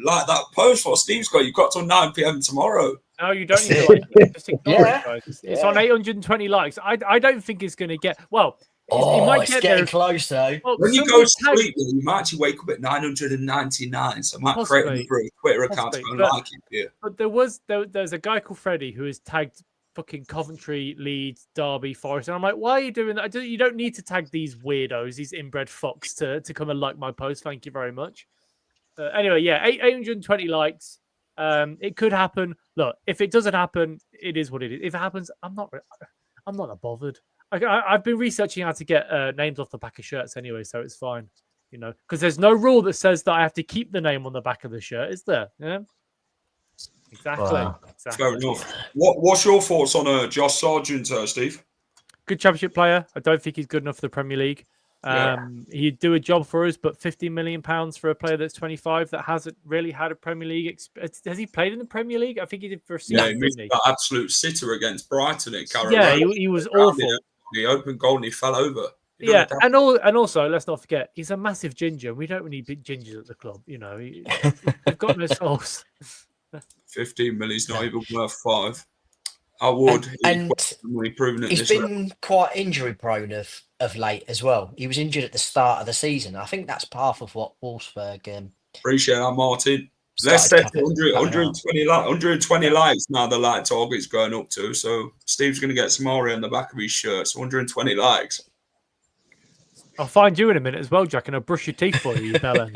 like that post what Steve's got. You've got till 9 p.m. tomorrow. No, you don't need to like it. Just ignore it, guys. It's on 820 likes. I don't think it's going to get... Well, it might get getting close, though. Well, when you go to sleep, you might actually wake up at 999, so I might create a Twitter account to go and like it. Yeah. But there's a guy called Freddie who has tagged fucking Coventry, Leeds, Derby, Forest, and I'm like, why are you doing that? You don't need to tag these weirdos, these inbred fucks, to come and like my post. Thank you very much. Anyway, 820 likes. It could happen. Look, if it doesn't happen, it is what it is. If it happens, I'm not that bothered. I've been researching how to get names off the back of shirts anyway, so it's fine. Because there's no rule that says that I have to keep the name on the back of the shirt, is there? Yeah. Exactly. Wow. Fair enough. What's your thoughts on Josh Sargent, Steve? Good Championship player. I don't think he's good enough for the Premier League. He'd do a job for us, but £15 million for a player that's 25 that hasn't really had a Premier League. Has he played in the Premier League? I think he did for a season. Yeah, he missed that absolute sitter against Brighton at Carrow Yeah, Road. he was awful. He opened goal and he fell over. And also, let's not forget, he's a massive ginger. We don't need big gingers at the club. You know, we've got no souls. 15 million is not even worth 5. I would. And he's been quite injury prone of late as well. He was injured at the start of the season. I think that's part of what Wolfsburg. Appreciate that, Martin. Let's set 120 likes now. The like target's going up to. So Steve's going to get some Ari on the back of his shirt. So 120 likes. I'll find you in a minute as well, Jack, and I'll brush your teeth for you, Bellend.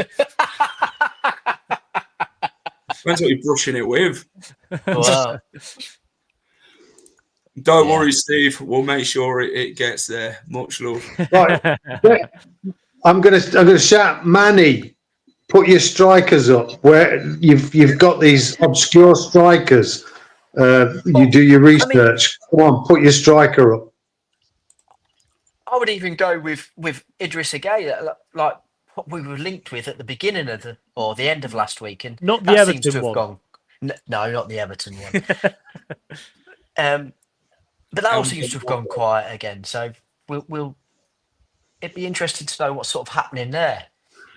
Depends what you're brushing it with. Wow. Don't worry, Steve. We'll make sure it gets there. Much love. Right. I'm gonna shout, Manny, put your strikers up. Where you've got these obscure strikers. You do your research. Come on, put your striker up. I would even go with Idris Gueye, like what we were linked with at the beginning of the end of last week, and not the Everton seems to one. have gone. No, not the Everton one. But that all seems to have gone quiet again. So we'll it'd be interesting to know what's sort of happening there.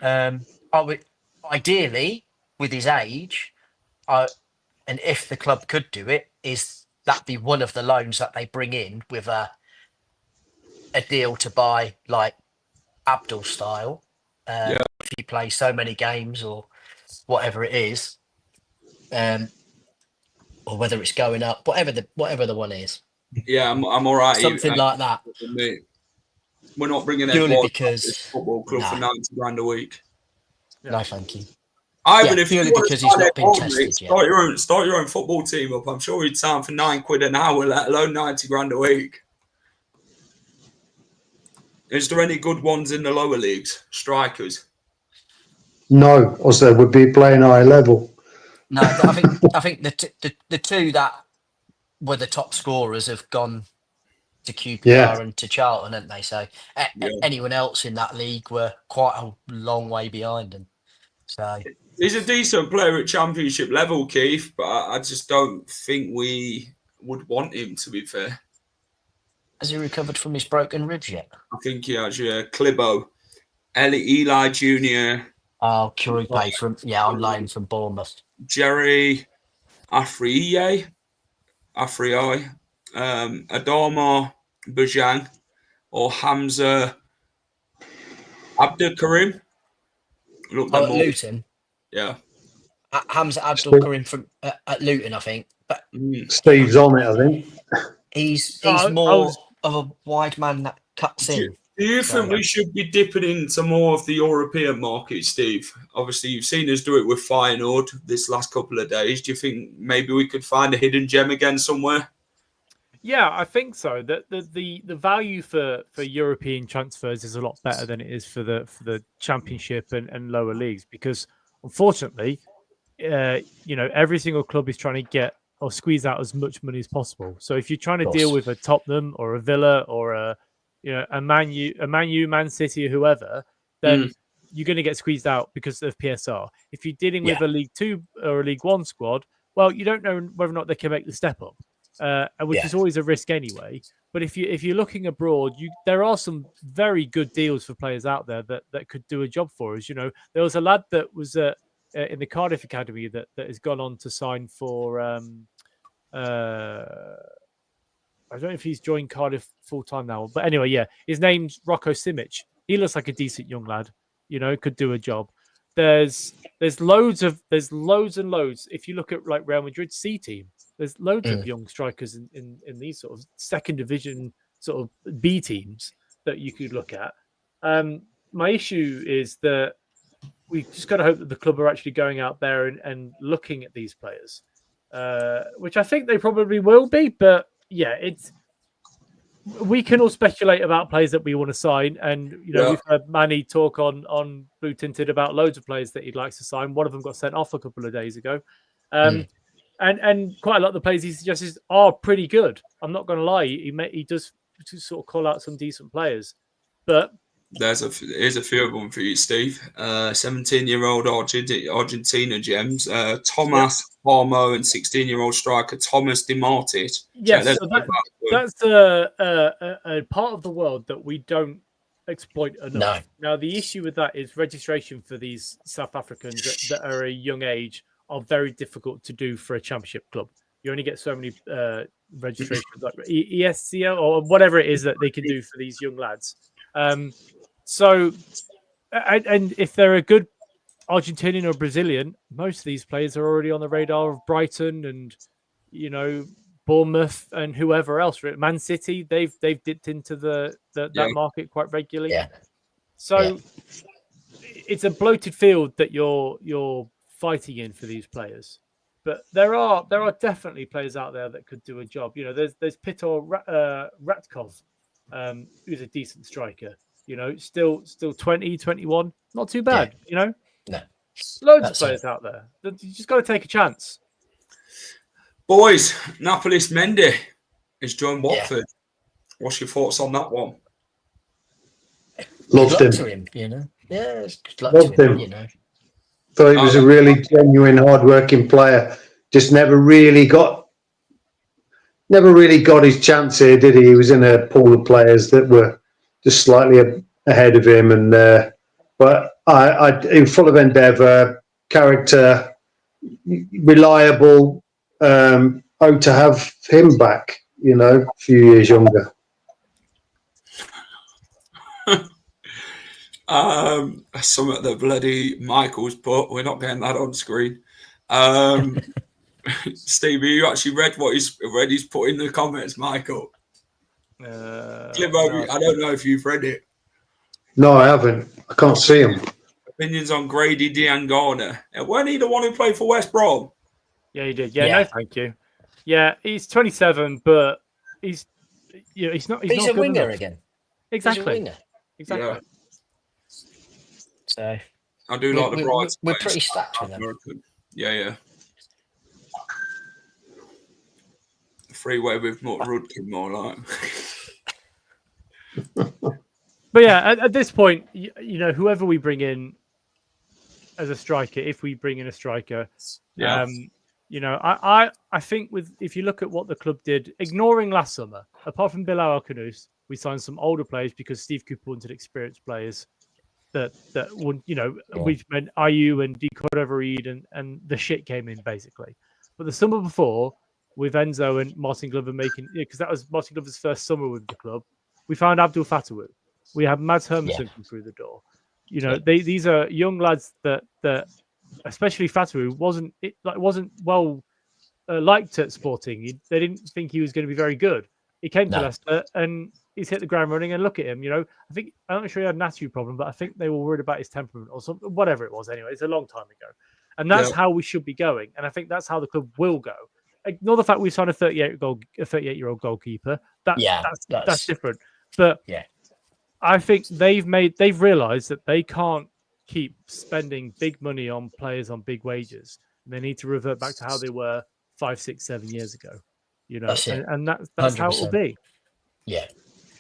I would ideally, with his age, and if the club could do it, is that be one of the loans that they bring in with a deal to buy like Abdul style. If he plays so many games or whatever it is, or whether it's going up, whatever the one is. Yeah, I'm all right. Something like that. We're not bringing purely Edward because football club for 90 grand a week. No, thank you. Ivan, if purely you because he's not been tested yet. Start your own football team up. I'm sure he'd sign for £9 an hour, let alone 90 grand a week. Is there any good ones in the lower leagues? Strikers? No, or they would be playing high level. No, I think the two that were the top scorers have gone to QPR and to Charlton, haven't they? So anyone else in that league were quite a long way behind them. So he's a decent player at championship level, Keith, but I just don't think we would want him, to be fair. Has he recovered from his broken ribs yet? I think he has, Clibbo. Eli Jr. Oh, Kurupe on loan from Bournemouth. Jerry Afriyie. Adama Bajang or Hamza Abdul Karim. At Luton. Yeah. Hamza Abdul Karim from at Luton, I think. But Steve's on it, I think. He's more of a wide man that cuts in. Do you think we should be dipping into more of the European market, Steve? Obviously, you've seen us do it with Feyenoord this last couple of days. Do you think maybe we could find a hidden gem again somewhere? Yeah, I think so. That the value for European transfers is a lot better than it is for the Championship and lower leagues, because unfortunately, every single club is trying to get or squeeze out as much money as possible. So if you're trying to deal with a Tottenham or a Villa or a Man U, Man City, or whoever, then you're going to get squeezed out because of PSR. If you're dealing with a League Two or a League One squad, well, you don't know whether or not they can make the step up, which is always a risk anyway. But if you're looking abroad, there are some very good deals for players out there that could do a job for us. There was a lad that was in the Cardiff Academy that has gone on to sign for. I don't know if he's joined Cardiff full time now, but anyway, his name's Rocco Simic. He looks like a decent young lad, could do a job. There's loads and loads. If you look at like Real Madrid's C team, there's loads of young strikers in these sort of second division sort of B teams that you could look at. My issue is that we just got to hope that the club are actually going out there and looking at these players, which I think they probably will be, but we can all speculate about players that we want to sign, and we've heard Manny talk on Blue Tinted about loads of players that he'd like to sign. One of them got sent off a couple of days ago, and quite a lot of the players he suggests are pretty good. I'm not going to lie, he does sort of call out some decent players, but Here's a few of them for you, Steve. 17-year-old Argentina gems, Thomas Harmo, and 16-year-old striker Thomas DiMartis. Yes, so that's a part of the world that we don't exploit enough. No. Now, the issue with that is registration for these South Africans that are a young age are very difficult to do for a championship club. You only get so many registrations, like ESCO or whatever it is that they can do for these young lads. So, and if they're a good Argentinian or Brazilian, most of these players are already on the radar of Brighton and, you know, Bournemouth and whoever else. Man City, they've dipped into that market quite regularly. Yeah. So it's a bloated field that you're fighting in for these players. But there are definitely players out there that could do a job. You know, there's Piotr Ratkov, who's a decent striker. You know, still 20, 21, not too bad. You know, no, loads of players out there. You just got to take a chance. Boys, Napolis Mendy has joined Watford. What's your thoughts on that one? Loved him. To him, you know. Yeah, good luck to him, you know. Thought he was a really genuine, hard-working player. Just never really got his chance here, did he? He was in a pool of players that were just slightly ahead of him, and but I full of endeavour, character, reliable. To have him back, you know, a few years younger. Some of the bloody Michael's put. We're not getting that on screen. Steve, you actually read what he's put in the comments, Michael? No. I don't know if you've read it. No, I haven't. I can't see him. Opinions on Grady Diangana. Weren't he the one who played for West Brom? Yeah, he did. Yeah, no, thank you. Yeah, he's 27, but he's not. He's a winger enough. again. Exactly. He's a winger. Exactly. Yeah. So I do like the Brighton. We're pretty stacked with them. Yeah. Freeway with Rudkin, more like. But yeah, at this point, you know, whoever we bring in as a striker, if we bring in a striker, you know, I think if you look at what the club did, ignoring last summer, apart from Bilal Khannouss, we signed some older players because Steve Cooper wanted experienced players that would, you know, we've meant Ayew and Decoder Reed and the shit came in basically. But the summer before, with Enzo and Martin Glover because that was Martin Glover's first summer with the club, we found Abdul Fatawu. We had Mads Hermansen come through the door. You know, these are young lads that especially Fatawu wasn't well liked at Sporting. They didn't think he was going to be very good. He came to Leicester and he's hit the ground running. And look at him. You know, I'm not sure he had an attitude problem, but I think they were worried about his temperament or something, whatever it was. Anyway, it's a long time ago, and that's how we should be going. And I think that's how the club will go. Ignore the fact we signed a 38-year-old goalkeeper. That's different. But I think they've realised that they can't keep spending big money on players on big wages. They need to revert back to how they were 5, 6, 7 years ago. You know, and that's how it will be. Yeah.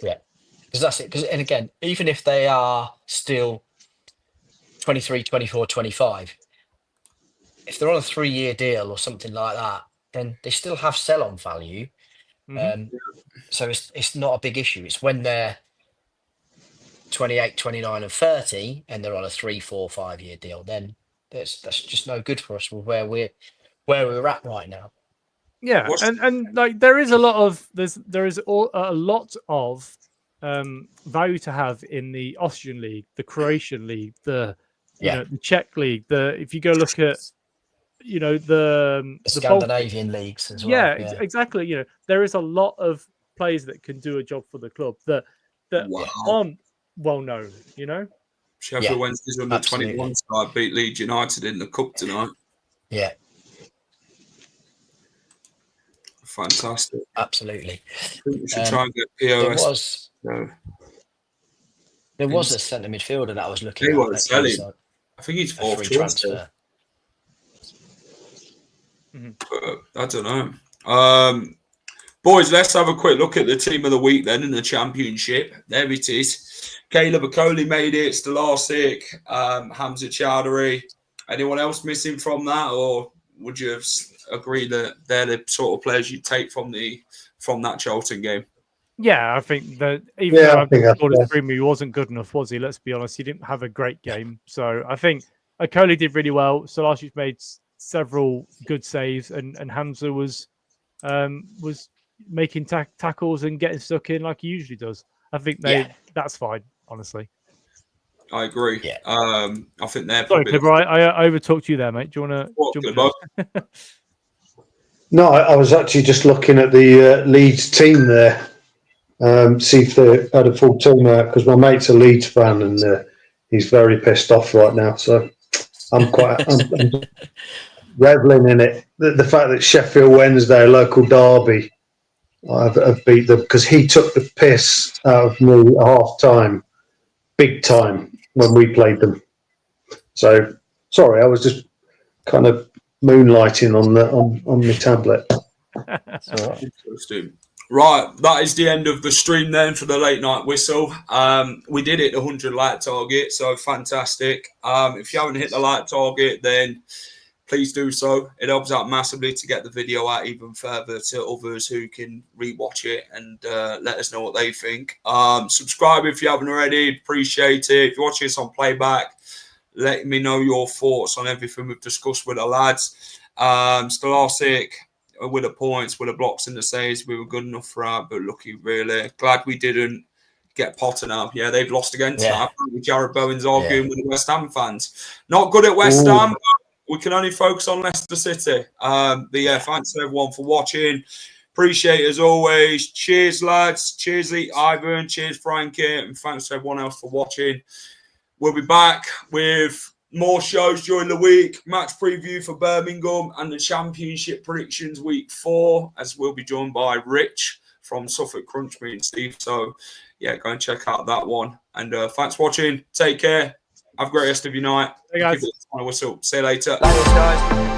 Because that's it. And again, even if they are still 23, 24, 25, if they're on a 3-year deal or something like that, then they still have sell-on value. Mm-hmm. So it's not a big issue. It's when they're 28, 29 and 30 and they're on a 3, 4, 5-year deal, then that's just no good for us with where we're at right now. Yeah, and like there is a lot of a lot of value to have in the Austrian league, the Croatian league, the Czech league. If you go look at the Scandinavian leagues as well. Yeah, exactly. You know, there is a lot of players that can do a job for the club that aren't well known. You know, Sheffield Wednesday's under 21 side beat Leeds United in the cup tonight. Yeah. Fantastic. Absolutely. I think we should try and get POS. There was a centre midfielder that I was looking at. I think he's fourth choice. I don't know. Boys, let's have a quick look at the team of the week then in the Championship. There it is. Caleb Okoli made it. Stolarczyk, Hamza Chowdhury. Anyone else missing from that, or would you agree that they're the sort of players you'd take from that Charlton game? Yeah, I think that even though Gordon Freeman wasn't good enough, was he? Let's be honest, he didn't have a great game. So I think Okoli did really well. Stolarczyk made several good saves, and Hamza was making tackles and getting stuck in like he usually does. I think that's fine, honestly. I agree. Yeah. I think they're Sorry, probably... Clipper, I overtalked you there, mate. Do you want to... No, I was actually just looking at the Leeds team there. See if they had a full team out, because my mate's a Leeds fan and he's very pissed off right now. So I'm reveling in it. The fact that Sheffield Wednesday, local derby, have beat them, because he took the piss out of me at half time, big time, when we played them. So sorry, I was just kind of moonlighting on my tablet. Interesting. Right, that is the end of the stream then for the late night whistle. We did hit the 100 like target, so fantastic. If you haven't hit the like target, then please do so. It helps out massively to get the video out even further to others who can rewatch it and let us know what they think. Subscribe if you haven't already. Appreciate it. If you're watching this on playback, let me know your thoughts on everything we've discussed with the lads. Stolarczyk, with the points, with the blocks and the saves, we were good enough for that, but lucky really. Glad we didn't get Potter now. Yeah, they've lost again tonight. Jared Bowen's arguing with the West Ham fans. Not good at West Ham, but we can only focus on Leicester City. Thanks to everyone for watching. Appreciate it as always. Cheers, lads. Cheers, Ivan. Cheers, Frankie. And thanks to everyone else for watching. We'll be back with more shows during the week, match preview for Birmingham and the Championship predictions week 4, as we'll be joined by Rich from Suffolk Crunch, me and Steve. So, yeah, go and check out that one. And thanks for watching. Take care. Have a great rest of your night. Hey, guys. Whistle. See you later. Thanks, guys.